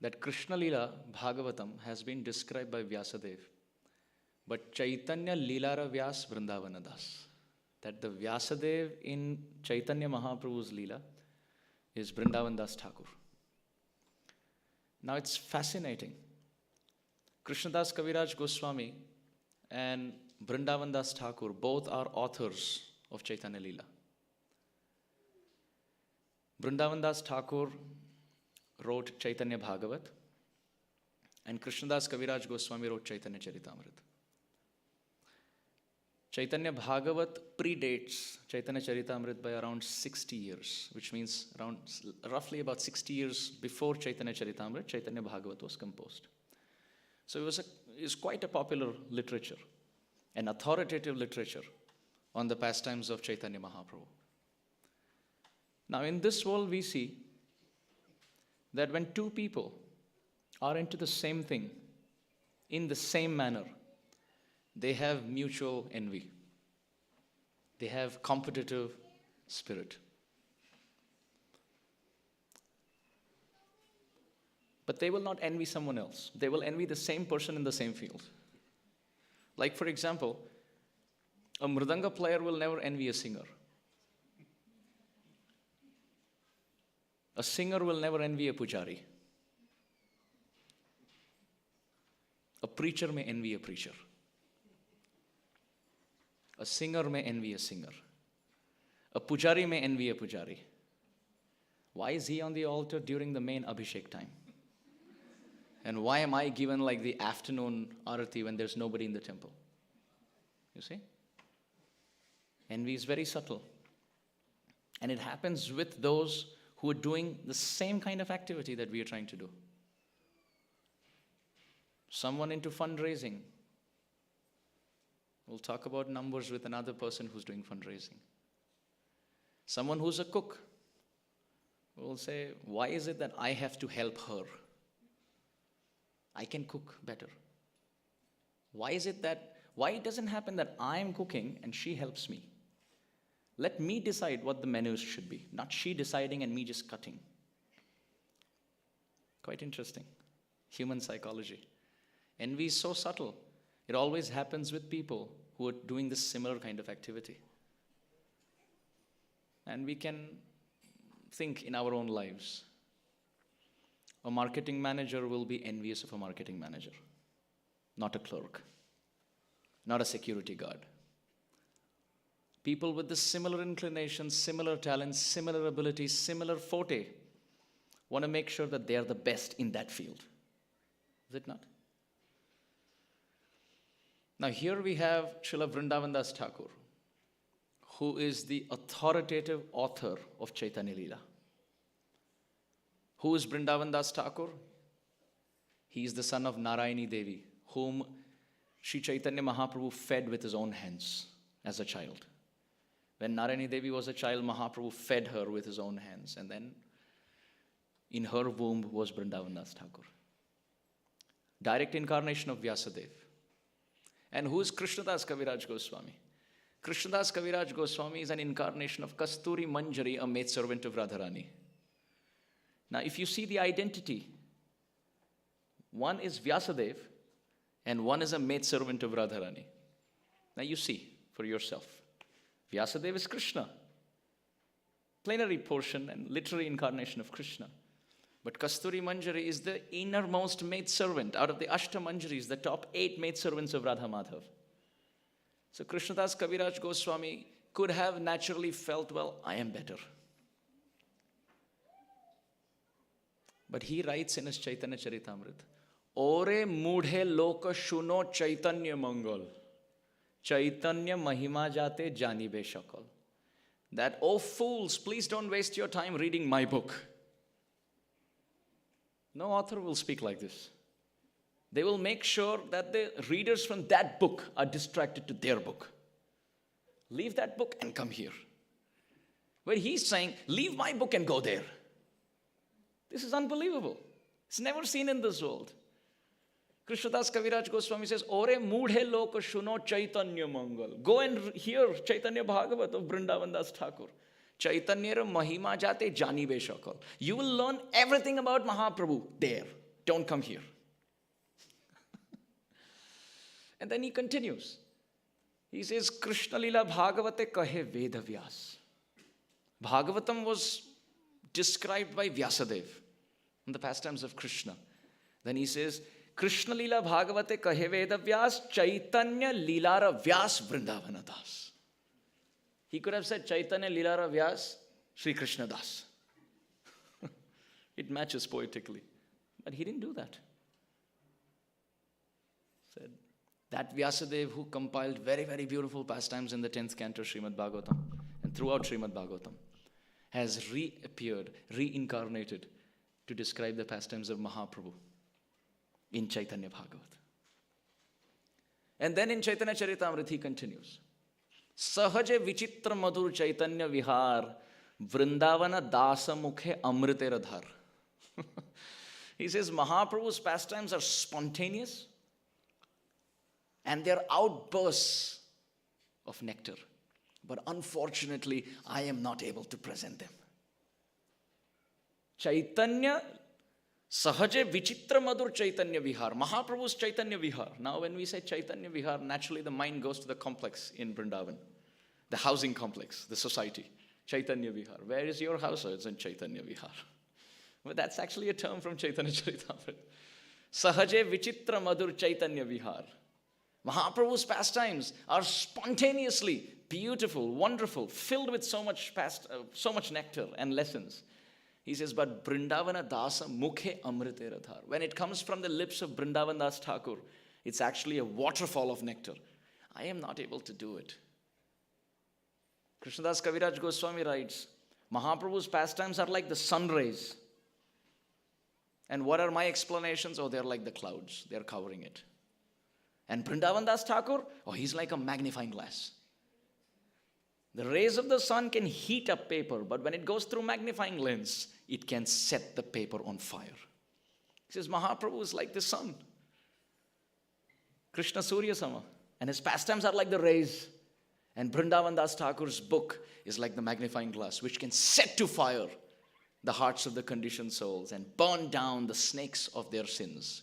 That Krishna Lila Bhagavatam has been described by Vyasadev. But Chaitanya Lilara Vyas Vrindavanadas. That the Vyasadev in Chaitanya Mahaprabhu's Leela is Vrindavandas Thakur. Now it's fascinating. Krishnadas Kaviraj Goswami and Vrindavandas Thakur both are authors of Chaitanya Leela. Vrindavandas Thakur wrote Chaitanya Bhagavat, and Krishnadas Kaviraj Goswami wrote Chaitanya Charitamrita. Chaitanya Bhagavat predates Chaitanya Charitamrita by around 60 years, which means roughly about 60 years before Chaitanya Charitamrita, Chaitanya Bhagavat was composed. So it was quite a popular literature, an authoritative literature on the pastimes of Chaitanya Mahaprabhu. Now in this world we see that when two people are into the same thing, in the same manner, they have mutual envy. They have competitive spirit. But they will not envy someone else. They will envy the same person in the same field. Like for example, a mridanga player will never envy a singer. A singer will never envy a pujari. A preacher may envy a preacher. A singer may envy a singer. A pujari may envy a pujari. Why is he on the altar during the main Abhishek time? And why am I given like the afternoon arati when there's nobody in the temple? You see? Envy is very subtle. And it happens with those who are doing the same kind of activity that we are trying to do. Someone into fundraising. We'll talk about numbers with another person who's doing fundraising. Someone who's a cook. We'll say, why is it that I have to help her? I can cook better. Why it doesn't happen that I'm cooking and she helps me? Let me decide what the menus should be, not she deciding and me just cutting. Quite interesting. Human psychology. Envy is so subtle. It always happens with people who are doing this similar kind of activity. And we can think in our own lives. A marketing manager will be envious of a marketing manager, not a clerk, not a security guard. People with the similar inclinations, similar talents, similar abilities, similar forte want to make sure that they are the best in that field. Is it not? Now here we have Srila Vrindavan Das Thakur, who is the authoritative author of Chaitanya Leela. Who is Vrindavan Das Thakur? He is the son of Narayani Devi, whom Sri Chaitanya Mahaprabhu fed with his own hands as a child. When Narayani Devi was a child, Mahaprabhu fed her with his own hands, and then in her womb was Vrindavan Das Thakur. Direct incarnation of Vyasadeva. And who is Krishnadas Kaviraj Goswami? Krishnadas Kaviraj Goswami is an incarnation of Kasturi Manjari, a maidservant of Radharani. Now, if you see the identity, one is Vyasadeva and one is a maidservant of Radharani. Now you see for yourself. Vyasadeva is Krishna, plenary portion and literary incarnation of Krishna. But Kasturi Manjari is the innermost maidservant. Out of the Ashta Manjaris, the top 8 maidservants of Radha Madhav. So Krishnadas Kaviraj Goswami could have naturally felt, well, I am better. But he writes in his Chaitanya Charitamrita, Ore mudhe loka shuno Chaitanya Mangal, Chaitanya Mahima Jate Janibe Shakal. That, oh fools, please don't waste your time reading my book. No author will speak like this. They will make sure that the readers from that book are distracted to their book. Leave that book and come here. Where he's saying, leave my book and go there. This is unbelievable. It's never seen in this world. Krishnadas Kaviraj Goswami says, Ore mudhe loka shuno Chaitanya Mangal. Go and hear Chaitanya Bhagavat of Vrindavan Das Thakur. Chaitanya Mahima Jate Jani Be Shakal. You will learn everything about Mahaprabhu there. Don't come here. And then he continues. He says, Krishna Lila Bhagavate Kahe Vedavyas. Bhagavatam was described by Vyasadeva in the pastimes of Krishna. Then he says, Krishna Lila Bhagavate Kahe Vedavyas Chaitanya Lilara Vyas Vrindavana Das. He could have said Chaitanya Lilara Vyas Sri Krishna Das. It matches poetically. But he didn't do that. Said that Vyasadeva who compiled very, very beautiful pastimes in the 10th canto Srimad Bhagavatam and throughout Srimad Bhagavatam has reappeared, reincarnated to describe the pastimes of Mahaprabhu in Chaitanya Bhagavat. And then in Chaitanya Charitamrita he continues. Sahaje vichitra madhur Chaitanya vihar Vrindavana dasa mukhe amrite radhar. He says Mahaprabhu's pastimes are spontaneous and they're outbursts of nectar. But unfortunately, I am not able to present them. Chaitanya Sahaje Vichitra Madhur Chaitanya Vihar. Mahaprabhu's Chaitanya Vihar. Now when we say Chaitanya Vihar, naturally the mind goes to the complex in Vrindavan. The housing complex, the society. Chaitanya Vihar. Where is your house? Oh, it's in Chaitanya Vihar. But that's actually a term from Chaitanya Charitamrita. Sahaje Vichitra Madhur Chaitanya Vihar. Mahaprabhu's pastimes are spontaneously beautiful, wonderful, filled with so much nectar and lessons. He says, but Vrindavana Dasa Mukhe Amrite Radhar. When it comes from the lips of Vrindavan Das Thakur, it's actually a waterfall of nectar. I am not able to do it. Krishnadas Kaviraj Goswami writes, Mahaprabhu's pastimes are like the sun rays. And what are my explanations? Oh, they're like the clouds. They're covering it. And Vrindavan Das Thakur, oh, he's like a magnifying glass. The rays of the sun can heat up paper, but when it goes through magnifying lens, it can set the paper on fire. He says, Mahaprabhu is like the sun. Krishna Surya Sama. And his pastimes are like the rays. And Vrindavan Das Thakur's book is like the magnifying glass, which can set to fire the hearts of the conditioned souls and burn down the snakes of their sins.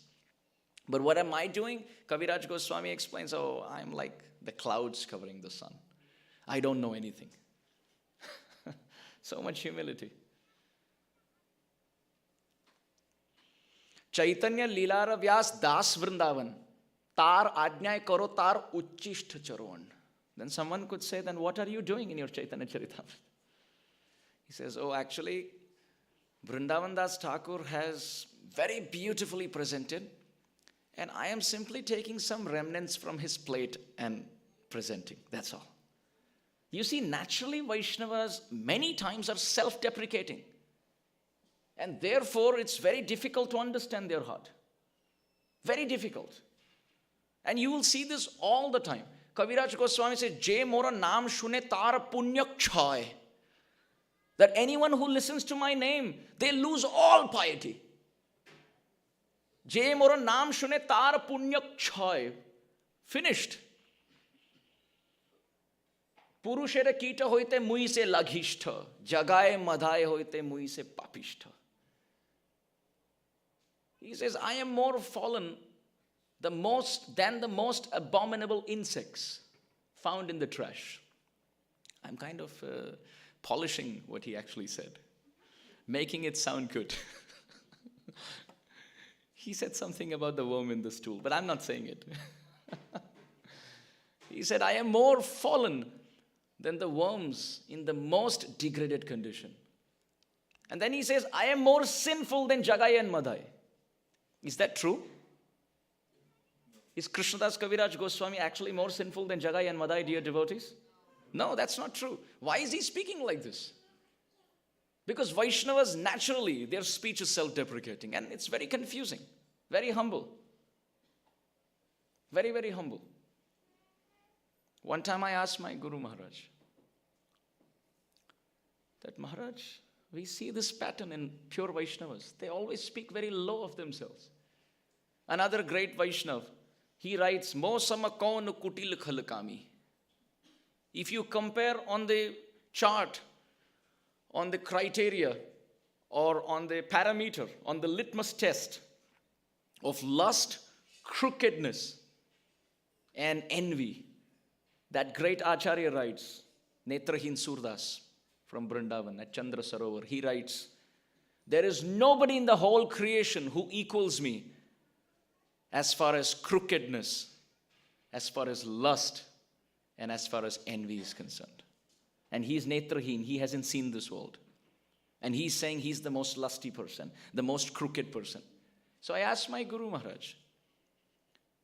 But what am I doing? Kaviraj Goswami explains, oh, I'm like the clouds covering the sun. I don't know anything. So much humility. Chaitanya Lilara Vyas Das Vrindavan. Tar Ajnay Karo Tar Uchishth Charon. Then someone could say, then what are you doing in your Chaitanya Charitamrita? He says, oh, actually, Vrindavan Das Thakur has very beautifully presented, and I am simply taking some remnants from his plate and presenting. That's all. You see, naturally, Vaishnavas many times are self-deprecating. And therefore, it's very difficult to understand their heart. Very difficult. And you will see this all the time. Kaviraj Goswami says, Je mora naam shune tar punya kshay. That anyone who listens to my name, they lose all piety. Je mora naam shune tar punya kshay. Finished. Purushere kita hoite mui se laghishta. Jagaye madhaye hoite mui se papishta. He says, I am more fallen than the most abominable insects found in the trash. I'm kind of polishing what he actually said, making it sound good. He said something about the worm in the stool, but I'm not saying it. He said, I am more fallen than the worms in the most degraded condition. And then he says, I am more sinful than Jagai and Madhai. Is that true? Is Krishnadas Kaviraj Goswami actually more sinful than Jagai and Madhai, dear devotees? No, that's not true. Why is he speaking like this? Because Vaishnavas, naturally, their speech is self-deprecating, and it's very confusing, very humble. Very, very humble. One time I asked my Guru Maharaj, that Maharaj, we see this pattern in pure Vaishnavas. They always speak very low of themselves. Another great Vaishnav, he writes, Mo samakon kutil khalkami. If you compare on the chart, on the criteria, or on the parameter, on the litmus test of lust, crookedness, and envy, that great Acharya writes, Netrahin Surdas from Vrindavan at Chandra Sarovar, he writes, there is nobody in the whole creation who equals me as far as crookedness, as far as lust, and as far as envy is concerned. And he's Netrahin, he hasn't seen this world. And he's saying he's the most lusty person, the most crooked person. So I asked my Guru Maharaj,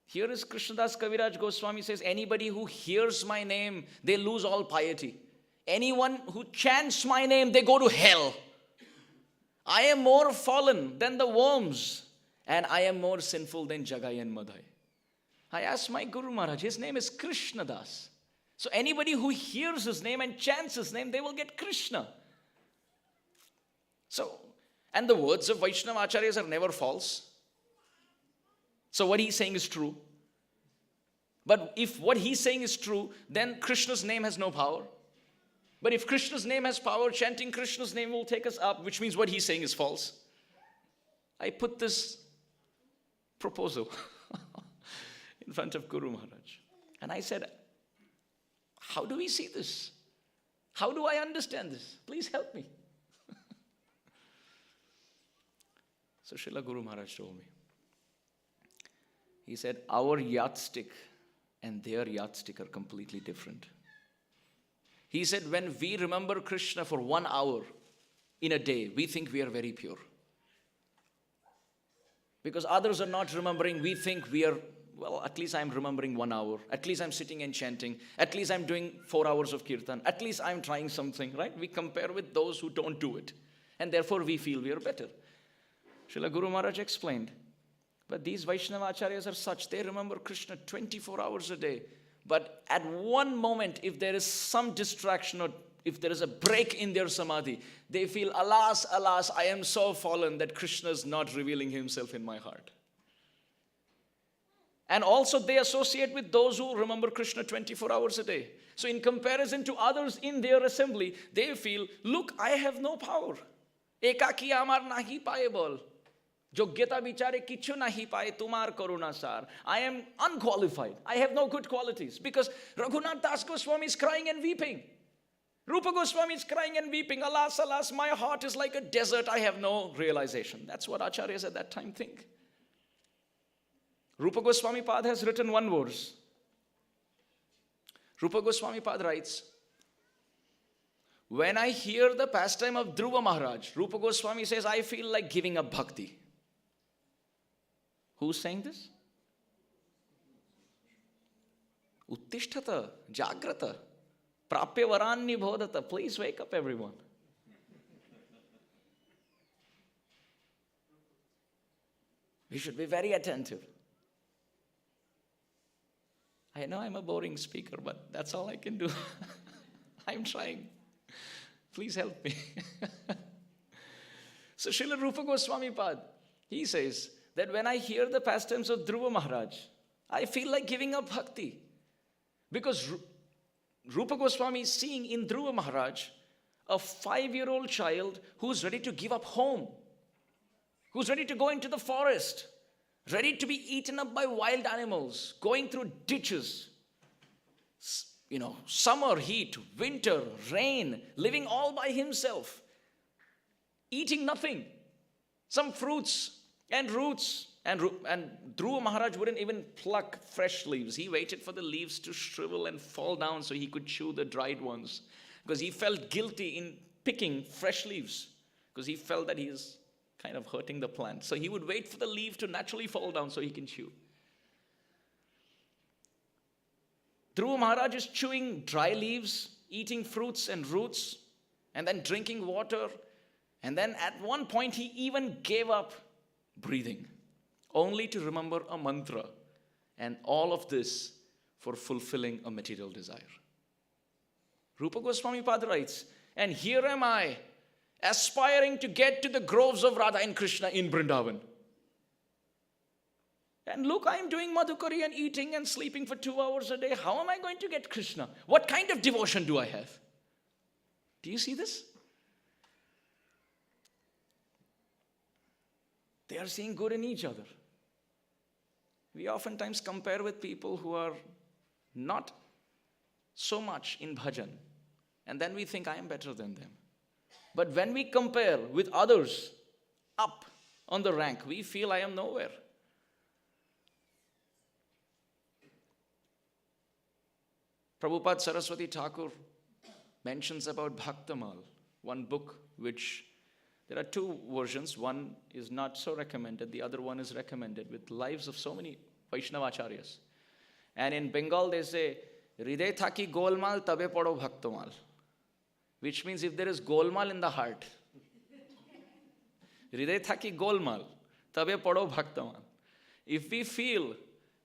here is Krishnadas Kaviraj Goswami says, anybody who hears my name, they lose all piety. Anyone who chants my name, they go to hell. I am more fallen than the worms, and I am more sinful than Jagai and Madhai. I asked my Guru Maharaj, his name is Krishnadas. So anybody who hears his name and chants his name, they will get Krishna. So, and the words of Vaishnava Acharyas are never false. So what he's saying is true. But if what he's saying is true, then Krishna's name has no power. But if Krishna's name has power, chanting Krishna's name will take us up, which means what he's saying is false. I put this proposal in front of Guru Maharaj. And I said, how do we see this? How do I understand this? Please help me. So Srila Guru Maharaj told me. He said, our yardstick and their yardstick are completely different. He said, when we remember Krishna for 1 hour in a day, we think we are very pure. Because others are not remembering, we think we are well, at least I'm remembering 1 hour. At least I'm sitting and chanting. At least I'm doing 4 hours of kirtan. At least I'm trying something, right? We compare with those who don't do it. And therefore we feel we are better. Srila Guru Maharaj explained. But these Vaishnava Acharyas are such, they remember Krishna 24 hours a day. But at one moment, if there is some distraction or if there is a break in their samadhi, they feel, alas, alas, I am so fallen that Krishna is not revealing himself in my heart. And also they associate with those who remember Krishna 24 hours a day. So in comparison to others in their assembly, they feel, look, I have no power. Ekaki amar nahi paye bol. Yogyata bichare kichu nahi paye tumar karuna sar. I am unqualified. I have no good qualities. Because Raghunath Das Goswami is crying and weeping. Rupa Goswami is crying and weeping. Alas, alas, my heart is like a desert. I have no realization. That's what Acharyas at that time think. Rupa Goswami Pad has written one verse. Rupa Goswami Pad writes, when I hear the pastime of Dhruva Maharaj, Rupa Goswami says, I feel like giving up bhakti. Who's saying this? Uttishtata, Jagrata, Prapya Varanni Bodhata. Please wake up, everyone. We should be very attentive. I know I'm a boring speaker, but that's all I can do. I'm trying. Please help me. So Srila Rupa Goswami Pad, he says that when I hear the pastimes of Dhruva Maharaj, I feel like giving up bhakti. Because Rupa Goswami is seeing in Dhruva Maharaj a 5-year-old child who's ready to give up home, who's ready to go into the forest, ready to be eaten up by wild animals, going through ditches, summer heat, winter, rain, living all by himself, eating nothing, some fruits and roots. And Dhruva Maharaj wouldn't even pluck fresh leaves. He waited for the leaves to shrivel and fall down so he could chew the dried ones. Because he felt guilty in picking fresh leaves. Because he felt that he is kind of hurting the plant. So he would wait for the leaf to naturally fall down so he can chew. Dhruva Maharaj is chewing dry leaves, eating fruits and roots, and then drinking water. And then at one point he even gave up breathing, only to remember a mantra. And all of this for fulfilling a material desire. Rupa Goswami Pad writes, and here am I, aspiring to get to the groves of Radha and Krishna in Vrindavan. And look, I'm doing Madhukari and eating and sleeping for 2 hours a day. How am I going to get Krishna? What kind of devotion do I have? Do you see this? They are seeing good in each other. We oftentimes compare with people who are not so much in bhajan. And then we think, I am better than them. But when we compare with others up on the rank, we feel I am nowhere. Prabhupada Saraswati Thakur mentions about Bhaktamal, one book which there are 2 versions. One is not so recommended, the other one is recommended, with lives of so many Vaishnava Acharyas. And in Bengal they say, Hriday thaki golmal tabe pado bhaktamal. Which means if there is golmal in the heart, Hriday thaki golmal tabe pado bhaktamal. If we feel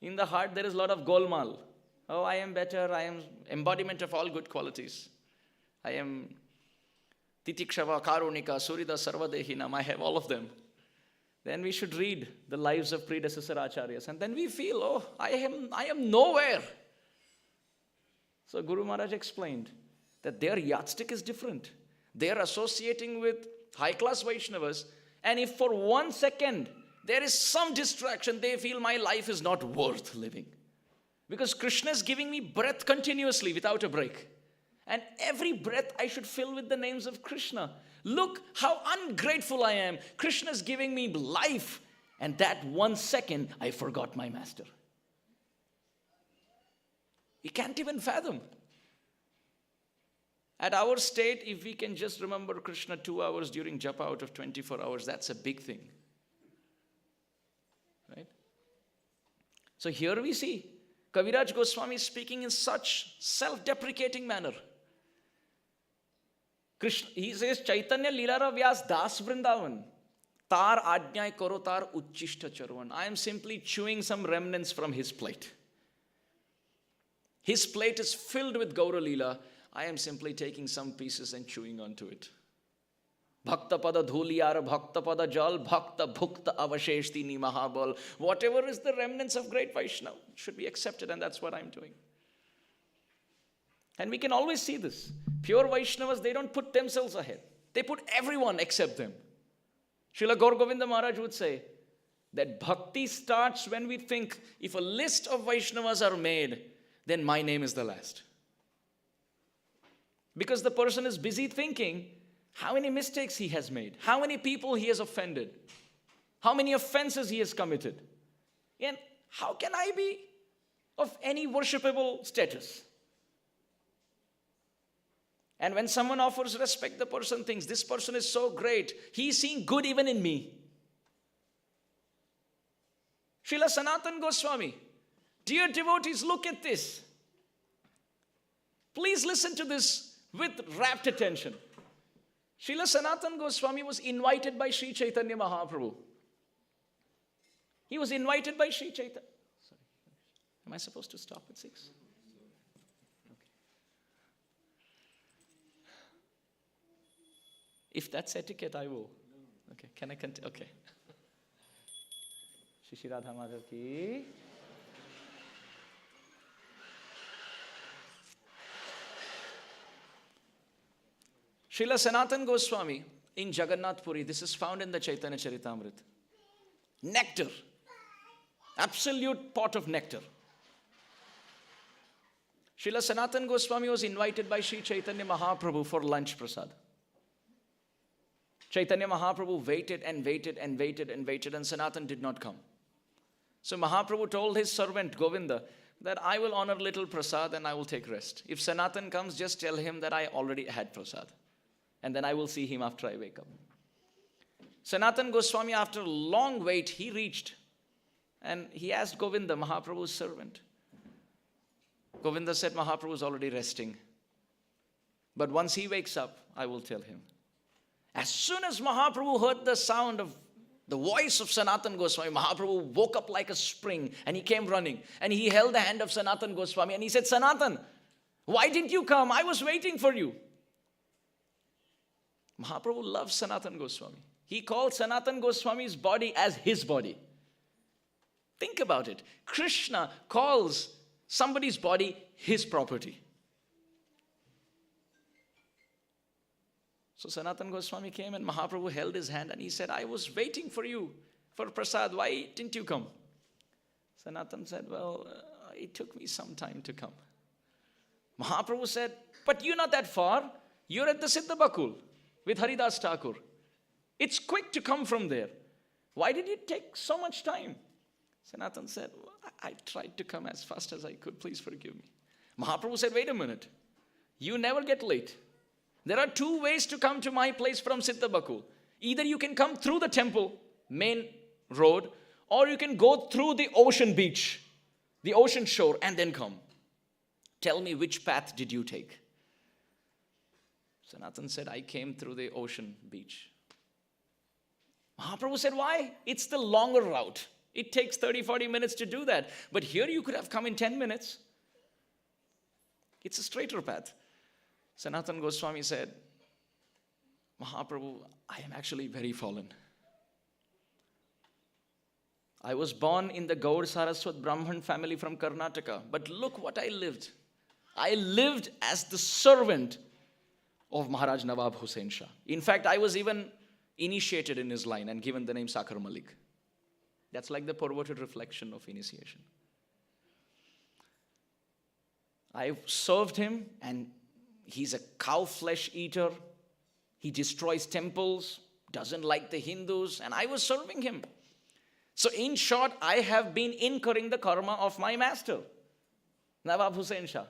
in the heart there is a lot of golmal, oh, I am better, I am embodiment of all good qualities. I am Titikshava, Karunika, Surida, Sarvadehinam, I have all of them. Then we should read the lives of predecessor acharyas. And then we feel, oh, I am nowhere. So Guru Maharaj explained that their yardstick is different. They are associating with high-class Vaishnavas. And if for 1 second there is some distraction, they feel my life is not worth living. Because Krishna is giving me breath continuously without a break. And every breath I should fill with the names of Krishna. Look how ungrateful I am. Krishna is giving me life. And that 1 second, I forgot my master. We can't even fathom. At our state, if we can just remember Krishna 2 hours during japa out of 24 hours, that's a big thing. Right? So here we see Kaviraj Goswami speaking in such self-deprecating manner. Krishna, he says, Chaitanya Lilara Vyas Das Vrindavan. Tar Ajnay Koro Tar Uchishta Charvan. I am simply chewing some remnants from his plate. His plate is filled with Gaura Leela. I am simply taking some pieces and chewing onto it. Bhakta pada dhuliyar, bhakta pada jal, bhakta bhukta avasheshti ni mahabal. Whatever is the remnants of great Vaishnava should be accepted, and that's what I'm doing. And we can always see this. Pure Vaishnavas, they don't put themselves ahead. They put everyone except them. Srila Gaur Govinda Maharaj would say that bhakti starts when we think if a list of Vaishnavas are made, then my name is the last. Because the person is busy thinking how many mistakes he has made, how many people he has offended, how many offenses he has committed. And how can I be of any worshipable status? And when someone offers respect, the person thinks, this person is so great, he is seeing good even in me. Srila Sanatana Goswami, dear devotees, look at this. Please listen to this with rapt attention. Srila Sanatana Goswami was invited by Sri Chaitanya Mahaprabhu. He was invited by Sri Chaitanya. Sorry. Am I supposed to stop at 6? Okay. If that's etiquette, I will. Okay, can I continue? Okay. Shri Radha Madhav ki. Srila Sanatana Goswami in Jagannath Puri, this is found in the Chaitanya Charitamrita. Nectar. Absolute pot of nectar. Srila Sanatana Goswami was invited by Sri Chaitanya Mahaprabhu for lunch prasad. Chaitanya Mahaprabhu waited and waited and waited and waited, and Sanatana did not come. So Mahaprabhu told his servant Govinda that I will honor little prasad and I will take rest. If Sanatana comes, just tell him that I already had prasad. And then I will see him after I wake up. Sanatana Goswami, after a long wait, he reached. And he asked Govinda, Mahaprabhu's servant. Govinda said, Mahaprabhu is already resting. But once he wakes up, I will tell him. As soon as Mahaprabhu heard the sound of the voice of Sanatana Goswami, Mahaprabhu woke up like a spring and he came running. And he held the hand of Sanatana Goswami and he said, Sanatana, why didn't you come? I was waiting for you. Mahaprabhu loves Sanatana Goswami. He called Sanatana Goswami's body as his body. Think about it. Krishna calls somebody's body his property. So Sanatana Goswami came and Mahaprabhu held his hand and he said, I was waiting for you for prasad. Why didn't you come? Sanatana said, well, it took me some time to come. Mahaprabhu said, but you're not that far. You're at the Siddha Bakul with Haridas Thakur. It's quick to come from there. Why did it take so much time? Sanatana said, well, I tried to come as fast as I could. Please forgive me. Mahaprabhu said, wait a minute. You never get late. There are two ways to come to my place from Siddha Bakul. Either you can come through the temple, main road, or you can go through the ocean beach, the ocean shore, and then come. Tell me, which path did you take? Sanatana said, I came through the ocean beach. Mahaprabhu said, why? It's the longer route. It takes 30-40 minutes to do that. But here you could have come in 10 minutes. It's a straighter path. Sanatana Goswami said, Mahaprabhu, I am actually very fallen. I was born in the Gaur Saraswat Brahman family from Karnataka. But look what I lived. I lived as the servant of Maharaj Nawab Hussain Shah. In fact, I was even initiated in his line and given the name Sakar Malik. That's like the perverted reflection of initiation. I served him, and he's a cow flesh eater. He destroys temples, doesn't like the Hindus, and I was serving him. So in short, I have been incurring the karma of my master, Nawab Hussain Shah.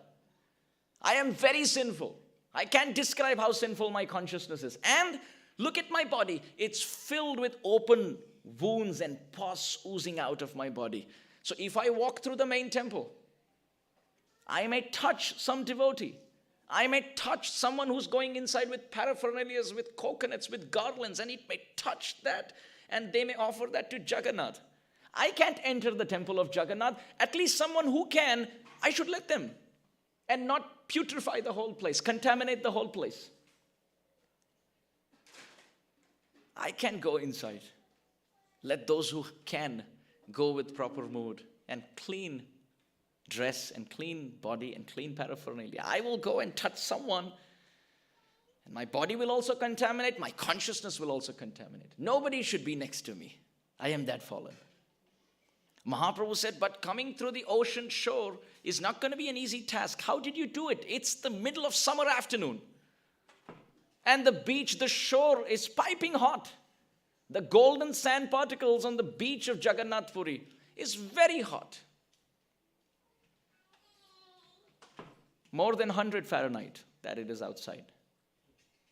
I am very sinful. I can't describe how sinful my consciousness is. And look at my body. It's filled with open wounds and pus oozing out of my body. So if I walk through the main temple, I may touch some devotee. I may touch someone who's going inside with paraphernalia, with coconuts, with garlands, and it may touch that, and they may offer that to Jagannath. I can't enter the temple of Jagannath. At least someone who can, I should let them, and not putrefy the whole place, contaminate the whole place. I can't go inside. Let those who can go with proper mood and clean dress and clean body and clean paraphernalia. I will go and touch someone, and my body will also contaminate, my consciousness will also contaminate. Nobody should be next to me. I am that fallen. Mahaprabhu said, but coming through the ocean shore is not going to be an easy task. How did you do it? It's the middle of summer afternoon. And the beach, the shore is piping hot. The golden sand particles on the beach of Jagannath Puri is very hot. More than 100 Fahrenheit that it is outside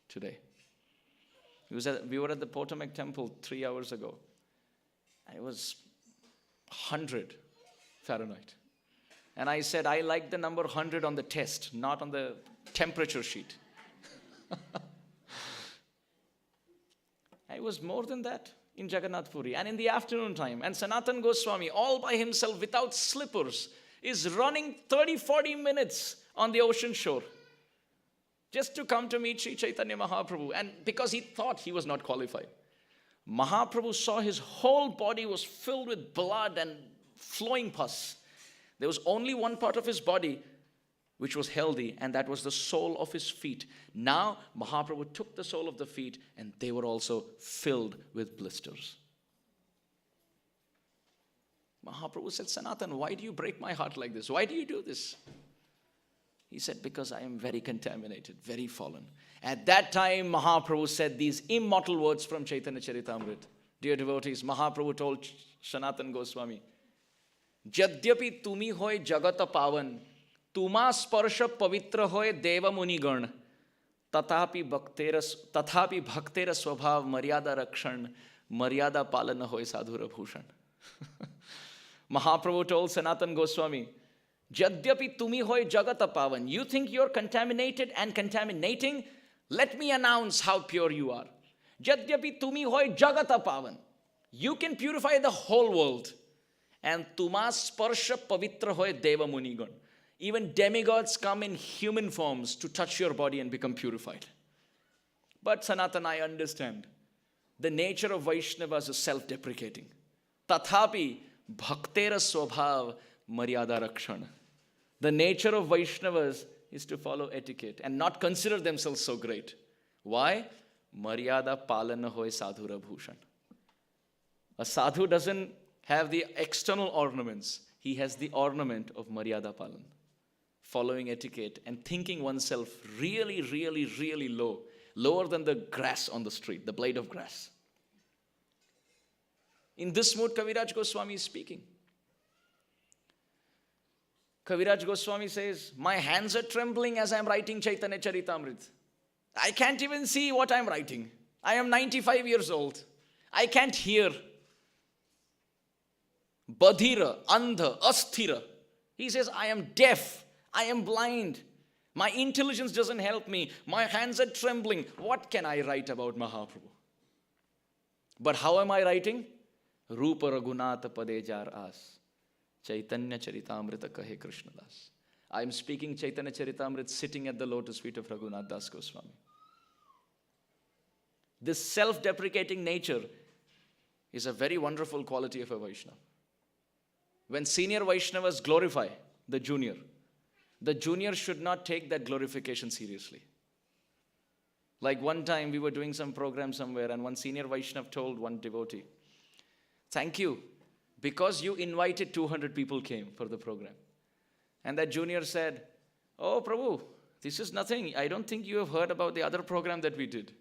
today. We were at the Potomac Temple 3 hours ago. And it was 100 Fahrenheit. And I said, I like the number 100 on the test, not on the temperature sheet. It was more than that in Jagannath Puri. And in the afternoon time, and Sanatan Goswami, all by himself without slippers, is running 30-40 minutes on the ocean shore just to come to meet Sri Chaitanya Mahaprabhu. And because he thought he was not qualified. Mahaprabhu saw his whole body was filled with blood and flowing pus. There was only one part of his body which was healthy, and that was the sole of his feet. Now, Mahaprabhu took the sole of the feet, and they were also filled with blisters. Mahaprabhu said, Sanatan, why do you break my heart like this? Why do you do this? He said, because I am very contaminated, very fallen. At that time, Mahaprabhu said these immortal words from Chaitanya Charitamrita. Dear devotees, Mahaprabhu told Sanatan Goswami, Jadyapi tumi hoy jagata pavan, tuma sparsha pavitra hoy deva munigan, tathapi bhaktera swabhav maryada rakshan, maryada palana hoy sadhura bhushan. Mahaprabhu told Sanatan Goswami, Jadyapi tumi hoy jagata pavan. You think you're contaminated and contaminating? Let me announce how pure you are. Jadyapi tumi hoy jagata pavan. You can purify the whole world. And tuma sparsha pavitra hoy deva munigan. Even demigods come in human forms to touch your body and become purified. But Sanatan, I understand. The nature of Vaishnavas is self-deprecating. Tathapi bhaktera swabhav maryada rakshana. The nature of Vaishnavas is to follow etiquette and not consider themselves so great. Why? Maryada palana hoy sadhura bhushan. A sadhu doesn't have the external ornaments. He has the ornament of Maryada palan. Following etiquette and thinking oneself really, really, really low. Lower than the grass on the street, the blade of grass. In this mood, Kaviraj Goswami is speaking. Kaviraj Goswami says, my hands are trembling as I am writing Chaitanya Charitamrita. I can't even see what I am writing. I am 95 years old. I can't hear. Badhira, Andha, Asthira. He says, I am deaf. I am blind. My intelligence doesn't help me. My hands are trembling. What can I write about Mahaprabhu? But how am I writing? Rupa Raghunatha Pade Jar As. Chaitanya Charitamrita Kahe Krishnadas. I am speaking Chaitanya Charitamrita sitting at the lotus feet of Raghunath Das Goswami. This self-deprecating nature is a very wonderful quality of a Vaishnava. When senior Vaishnavas glorify the junior should not take that glorification seriously. Like one time we were doing some program somewhere and one senior Vaishnava told one devotee, thank you, because you invited 200 people came for the program. And that junior said, oh Prabhu, this is nothing. I don't think you have heard about the other program that we did.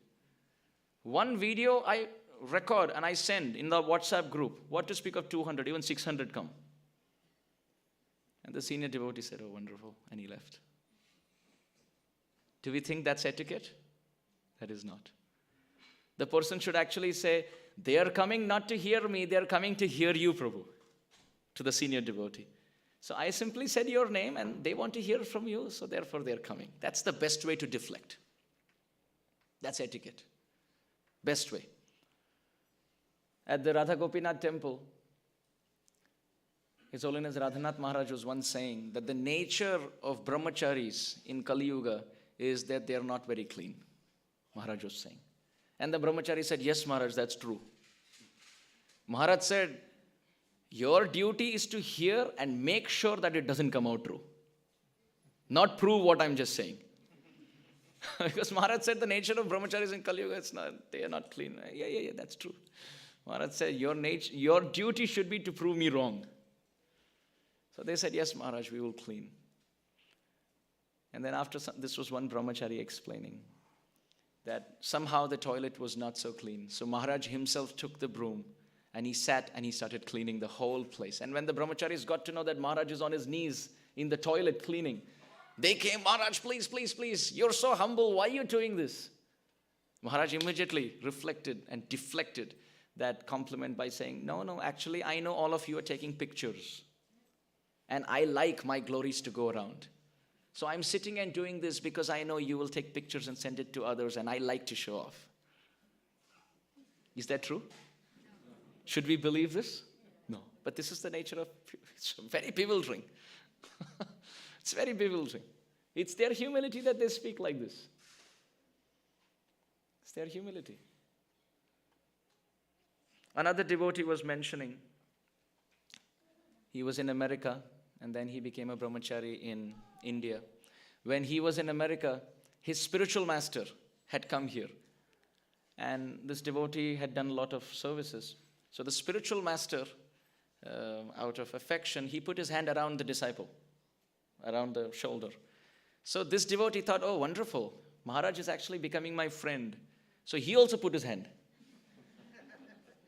One video I record and I send in the WhatsApp group. What to speak of 200, even 600 come. And the senior devotee said, oh, wonderful. And he left. Do we think that's etiquette? That is not. The person should actually say, they are coming not to hear me, they are coming to hear you, Prabhu. to the senior devotee. So I simply said your name and they want to hear from you, so therefore they're coming. That's the best way to deflect. That's etiquette. Best way. At the Radha Gopinath temple, His Holiness Radhanath Maharaj was once saying that the nature of brahmacharis in Kali Yuga is that they are not very clean. Maharaj was saying. And the brahmachari said, yes, Maharaj, that's true. Maharaj said, your duty is to hear and make sure that it doesn't come out true. Not prove what I'm just saying. Because Maharaj said the nature of brahmacharis in Kali Yuga, they are not clean. Yeah, that's true. Maharaj said, your duty should be to prove me wrong. So they said, yes, Maharaj, we will clean. And then after this was one brahmachari explaining that somehow the toilet was not so clean. So Maharaj himself took the broom and he sat and he started cleaning the whole place. And when the brahmacharis got to know that Maharaj is on his knees in the toilet cleaning, they came, Maharaj, please, you're so humble, why are you doing this? Maharaj immediately reflected and deflected that compliment by saying, no, actually I know all of you are taking pictures. And I like my glories to go around. So I'm sitting and doing this because I know you will take pictures and send it to others and I like to show off. Is that true? Should we believe this? No. But this is the nature of, it's very bewildering. It's very bewildering. It's their humility that they speak like this. It's their humility. Another devotee was mentioning, he was in America and then he became a brahmachari in India. When he was in America, his spiritual master had come here. And this devotee had done a lot of services. So the spiritual master, out of affection, he put his hand around the disciple, around the shoulder. So this devotee thought, oh, wonderful. Maharaj is actually becoming my friend. So he also put his hand.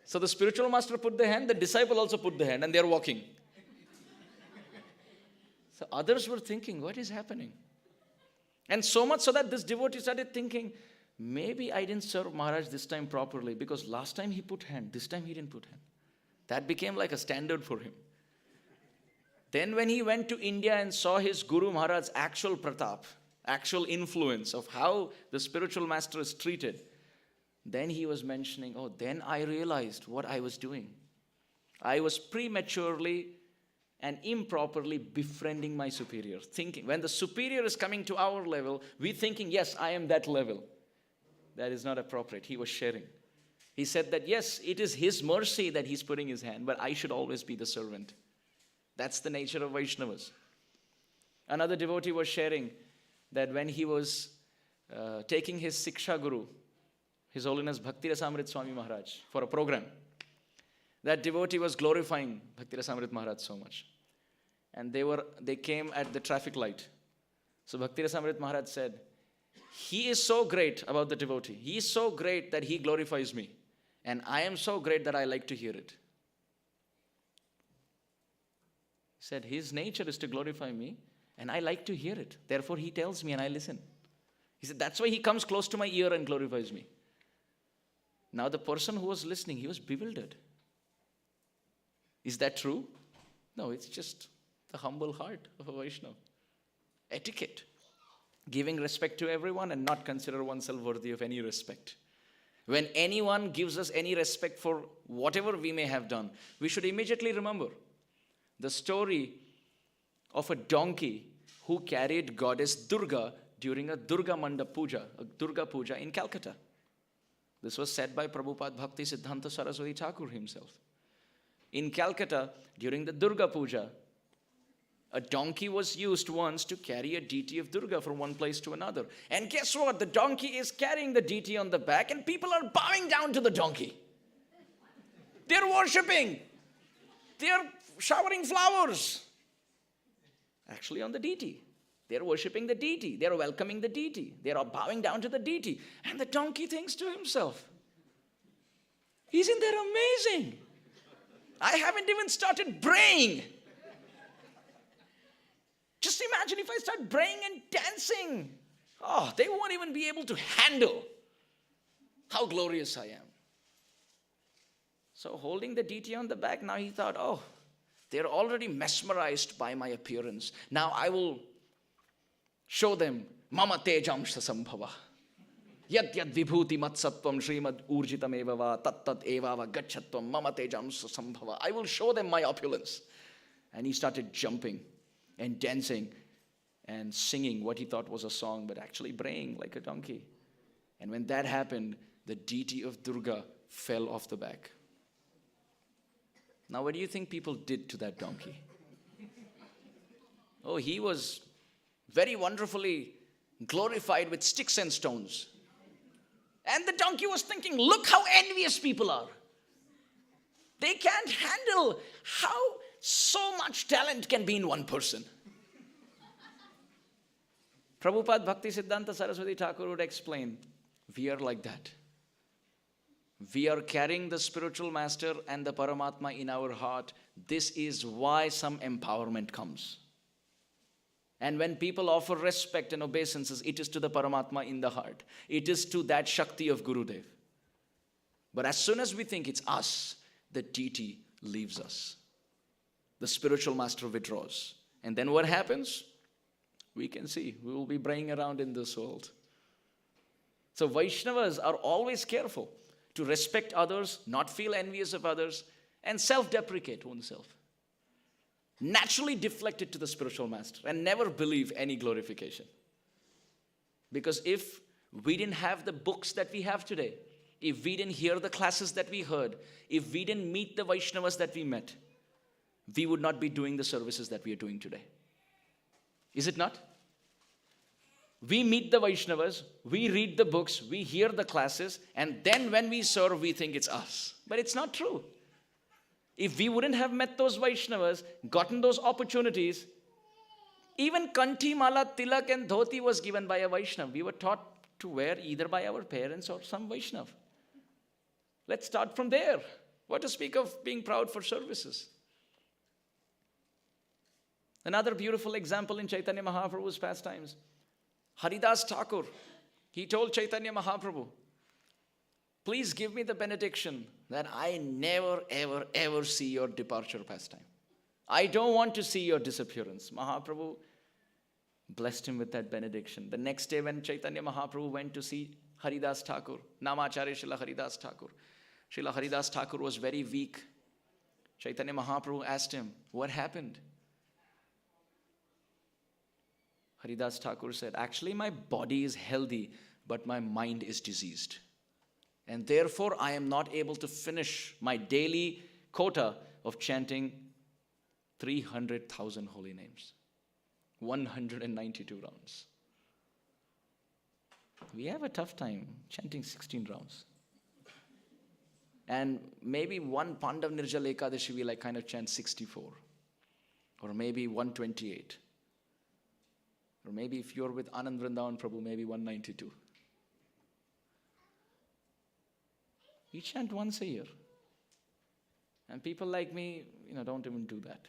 So the spiritual master put the hand, the disciple also put the hand, and they're walking. So others were thinking, what is happening? And so much so that this devotee started thinking, maybe I didn't serve Maharaj this time properly because last time he put hand, this time he didn't put hand. That became like a standard for him. Then when he went to India and saw his Guru Maharaj's actual pratap, actual influence of how the spiritual master is treated, then he was mentioning, oh, then I realized what I was doing. I was prematurely and improperly befriending my superior. Thinking, when the superior is coming to our level, we thinking, yes, I am that level. That is not appropriate. He was sharing. He said that, yes, it is his mercy that he's putting his hand, but I should always be the servant. That's the nature of Vaishnavas. Another devotee was sharing that when he was taking his Siksha Guru, His Holiness Bhakti Rasamrit Swami Maharaj, for a program, that devotee was glorifying Bhakti Rasamrit Maharaj so much. And they came at the traffic light. So Bhakti Rasamrit Maharaj said, he is so great about the devotee. He is so great that he glorifies me. And I am so great that I like to hear it. He said, his nature is to glorify me, and I like to hear it. Therefore, he tells me and I listen. He said, that's why he comes close to my ear and glorifies me. Now the person who was listening, he was bewildered. Is that true? No, it's just the humble heart of a Vaishnava. Etiquette. Giving respect to everyone and not consider oneself worthy of any respect. When anyone gives us any respect for whatever we may have done, we should immediately remember the story of a donkey who carried goddess Durga during a Durga Mandap Puja, a Durga Puja in Calcutta. This was said by Prabhupada Bhakti Siddhanta Saraswati Thakur himself. In Calcutta, during the Durga Puja, a donkey was used once to carry a deity of Durga from one place to another. And guess what? The donkey is carrying the deity on the back and people are bowing down to the donkey. They're worshipping. They're showering flowers. Actually on the deity. They're worshipping the deity. They're welcoming the deity. They're bowing down to the deity. And the donkey thinks to himself, isn't that amazing? I haven't even started braying. Just imagine if I start braying and dancing. Oh, they won't even be able to handle how glorious I am. So holding the deity on the back, now he thought, oh, They're already mesmerized by my appearance. Now I will show them mama tejamsha sambhava. Yad yad vibhuti matsatvam srimad urjitam evava tat tat evava gachatvam mama tejamsha sambhava. I will show them my opulence. And he started jumping and dancing and singing what he thought was a song, but actually braying like a donkey. And when that happened, the deity of Durga fell off the back. Now, what do you think people did to that donkey? Oh, he was very wonderfully glorified with sticks and stones. And the donkey was thinking, look how envious people are. They can't handle how so much talent can be in one person. Prabhupada Bhakti Siddhanta Saraswati Thakur would explain, we are like that. We are carrying the spiritual master and the Paramatma in our heart. This is why some empowerment comes. And when people offer respect and obeisances, it is to the Paramatma in the heart. It is to that Shakti of Gurudev. But as soon as we think it's us, the deity leaves us. The spiritual master withdraws. And then what happens? We can see. We will be braying around in this world. So Vaishnavas are always careful to respect others, not feel envious of others, and self-deprecate oneself. Naturally deflect it to the spiritual master and never believe any glorification. Because if we didn't have the books that we have today, if we didn't hear the classes that we heard, if we didn't meet the Vaishnavas that we met, we would not be doing the services that we are doing today. Is it not? We meet the Vaishnavas, we read the books, we hear the classes, and then when we serve, we think it's us. But it's not true. If we wouldn't have met those Vaishnavas, gotten those opportunities, even Kanthi, Mala, Tilak and Dhoti was given by a Vaishnava. We were taught to wear either by our parents or some Vaishnava. Let's start from there. What to speak of being proud for services? Another beautiful example in Chaitanya Mahaprabhu's pastimes. Haridas Thakur, he told Chaitanya Mahaprabhu, please give me the benediction that I never, ever, ever see your departure pastime. I don't want to see your disappearance. Mahaprabhu blessed him with that benediction. The next day when Chaitanya Mahaprabhu went to see Haridas Thakur, Namacharya Srila Haridas Thakur, Srila Haridas Thakur was very weak. Chaitanya Mahaprabhu asked him, what happened? Haridas Thakur said, actually my body is healthy, but my mind is diseased. And therefore I am not able to finish my daily quota of chanting 300,000 holy names. 192 rounds. We have a tough time chanting 16 rounds. And maybe one Pandav Nirjala Ekadashi we kind of chant 64. Or maybe 128. Or maybe if you're with Anand Vrindavan Prabhu, maybe 192. We chant once a year. And people like me, don't even do that.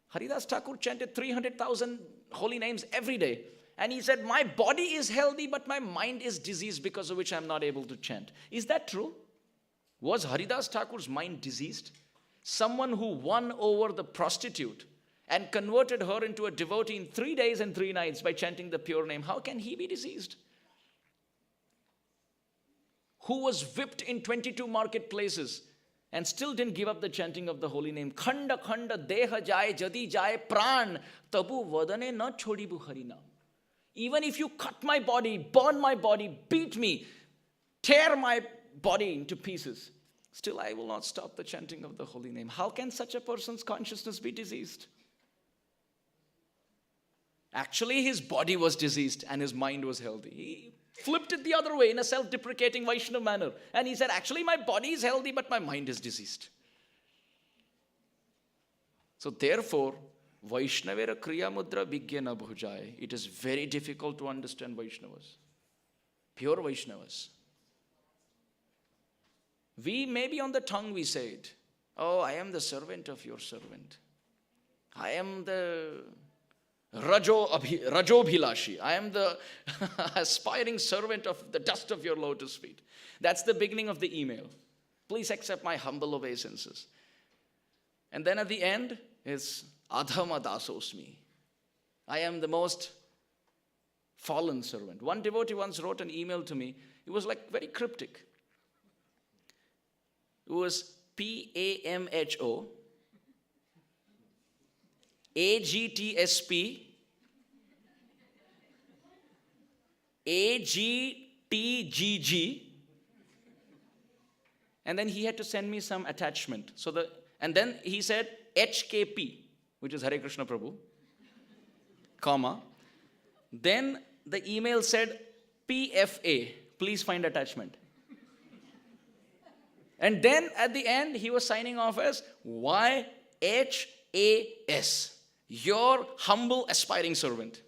Haridas Thakur chanted 300,000 holy names every day. And he said, my body is healthy, but my mind is diseased, because of which I'm not able to chant. Is that true? Was Haridas Thakur's mind diseased? Someone who won over the prostitute and converted her into a devotee in 3 days and 3 nights by chanting the pure name, how can he be diseased? Who was whipped in 22 marketplaces and still didn't give up the chanting of the holy name. Khanda khanda deha jai jadi jai pran tabu vadane na chodibu harinam. Even if you cut my body, burn my body, beat me, tear my body into pieces, still I will not stop the chanting of the holy name. How can such a person's consciousness be diseased? Actually, his body was diseased and his mind was healthy. He flipped it the other way in a self-deprecating Vaishnava manner. And he said, actually, my body is healthy, but my mind is diseased. So therefore, Vaishnavera Kriya Mudra Vigya na bhujai. It is very difficult to understand Vaishnavas. Pure Vaishnavas. We, maybe on the tongue we say it. Oh, I am the servant of your servant. I am the Rajobhilashi. I am the aspiring servant of the dust of your lotus feet. That's the beginning of the email. Please accept my humble obeisances. And then at the end is Adhama Dasosmi. I am the most fallen servant. One devotee once wrote an email to me. It was like very cryptic. It was PAMHO AGTSP AGTGG, and then he had to send me some attachment. And then he said HKP, which is Hare Krishna Prabhu, comma. Then the email said PFA, please find attachment. And then at the end, he was signing off as YHAS, your humble aspiring servant.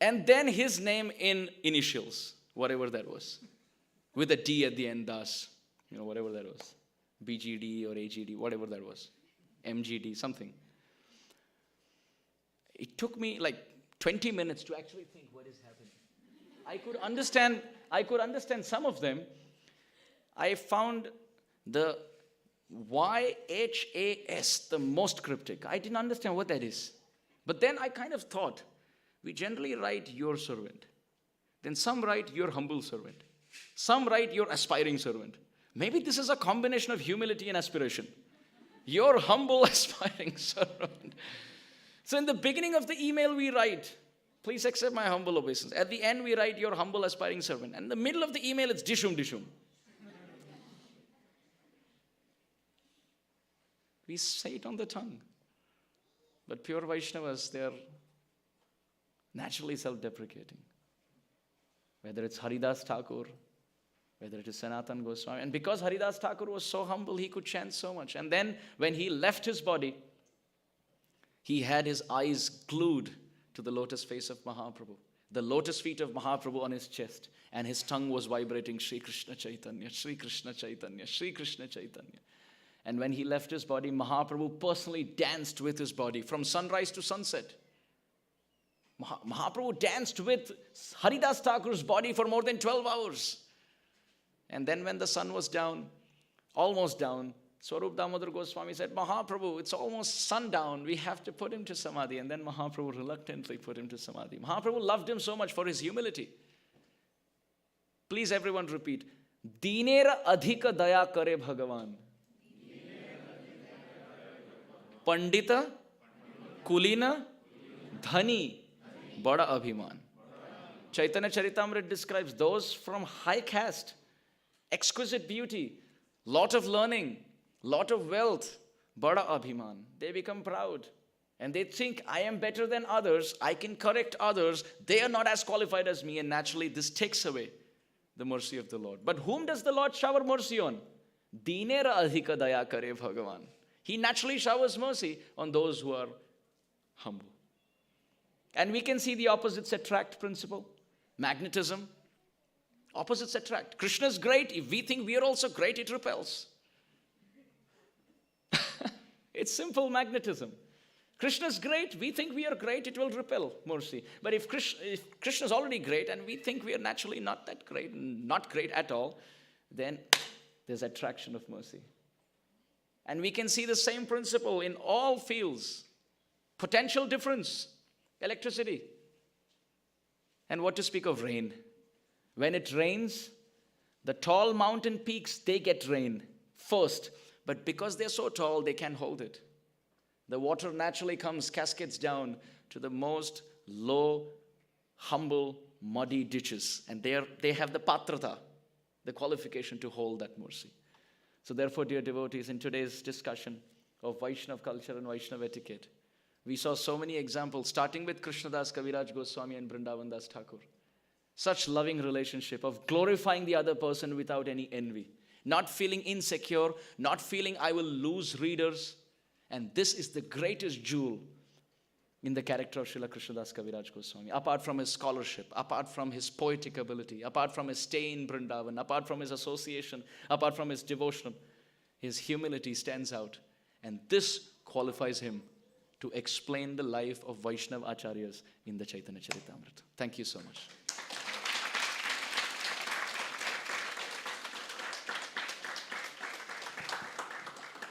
And then his name in initials, whatever that was, with a D at the end, Das, whatever that was, BGD or AGD, whatever that was, MGD, something. It took me like 20 minutes to actually think what is happening. I could understand some of them. I found the YHAS the most cryptic. I didn't understand what that is. But then I kind of thought, we generally write your servant. Then some write your humble servant. Some write your aspiring servant. Maybe this is a combination of humility and aspiration. Your humble aspiring servant. So in the beginning of the email we write, please accept my humble obeisance. At the end we write your humble aspiring servant. And in the middle of the email it's dishum dishum. We say it on the tongue. But pure Vaishnavas, they're naturally self-deprecating. Whether it's Haridas Thakur, whether it is Sanatan Goswami. And because Haridas Thakur was so humble, he could chant so much. And then when he left his body, he had his eyes glued to the lotus face of Mahaprabhu. The lotus feet of Mahaprabhu on his chest. And his tongue was vibrating, Shri Krishna Chaitanya, Shri Krishna Chaitanya, Shri Krishna Chaitanya. And when he left his body, Mahaprabhu personally danced with his body from sunrise to sunset. Mahaprabhu danced with Haridas Thakur's body for more than 12 hours. And then when the sun was down, almost down, Swarup Damodar Goswami said, Mahaprabhu, it's almost sundown, we have to put him to Samadhi. And then Mahaprabhu reluctantly put him to Samadhi. Mahaprabhu loved him so much for his humility. Please everyone repeat, Dinera adhika daya kare Bhagavan. Pandita, Kulina, Dhani, Bada Abhiman. Chaitanya Charitamrita describes those from high caste, exquisite beauty, lot of learning, lot of wealth, Bada Abhiman. They become proud and they think, I am better than others, I can correct others, they are not as qualified as me, and naturally this takes away the mercy of the Lord. But whom does the Lord shower mercy on? Dinera adhika daya kare Bhagavan. He naturally showers mercy on those who are humble. And we can see the opposites attract principle. Magnetism. Opposites attract. Krishna is great. If we think we are also great, it repels. It's simple magnetism. Krishna is great. We think we are great, it will repel mercy. But if Krishna is already great and we think we are naturally not that great, not great at all, then there's attraction of mercy. And we can see the same principle in all fields. Potential difference. Electricity. And what to speak of rain? When it rains, the tall mountain peaks, they get rain first. But because they're so tall, they can't hold it. The water naturally comes, cascades down to the most low, humble, muddy ditches. And they have the patrata, the qualification to hold that mercy. So therefore, dear devotees, in today's discussion of Vaishnava culture and Vaishnava etiquette, we saw so many examples, starting with Krishnadas Kaviraj Goswami and Vrindavan Das Thakur. Such loving relationship of glorifying the other person without any envy. Not feeling insecure, not feeling I will lose readers. And this is the greatest jewel in the character of Srila Krishnadas Kaviraj Goswami. Apart from his scholarship, apart from his poetic ability, apart from his stay in Vrindavan, apart from his association, apart from his devotion, his humility stands out. And this qualifies him to explain the life of Vaishnava Acharyas in the Chaitanya Charitamrita. Thank you so much.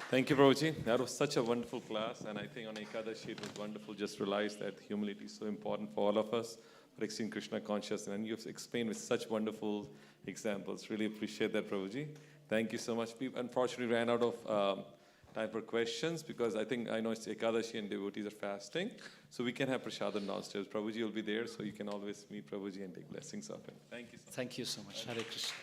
Thank you, Prabhuji. That was such a wonderful class, and I think on Ekadashi it was wonderful. Just realized that humility is so important for all of us, for extreme Krishna consciousness, and you've explained with such wonderful examples. Really appreciate that, Prabhuji. Thank you so much. We unfortunately ran out of time for questions because I know it's Ekadashi and devotees are fasting, so we can have prasadam downstairs. Prabhuji will be there, so you can always meet Prabhuji and take blessings of him. Thank you so much. Thank you so much. Hare Krishna.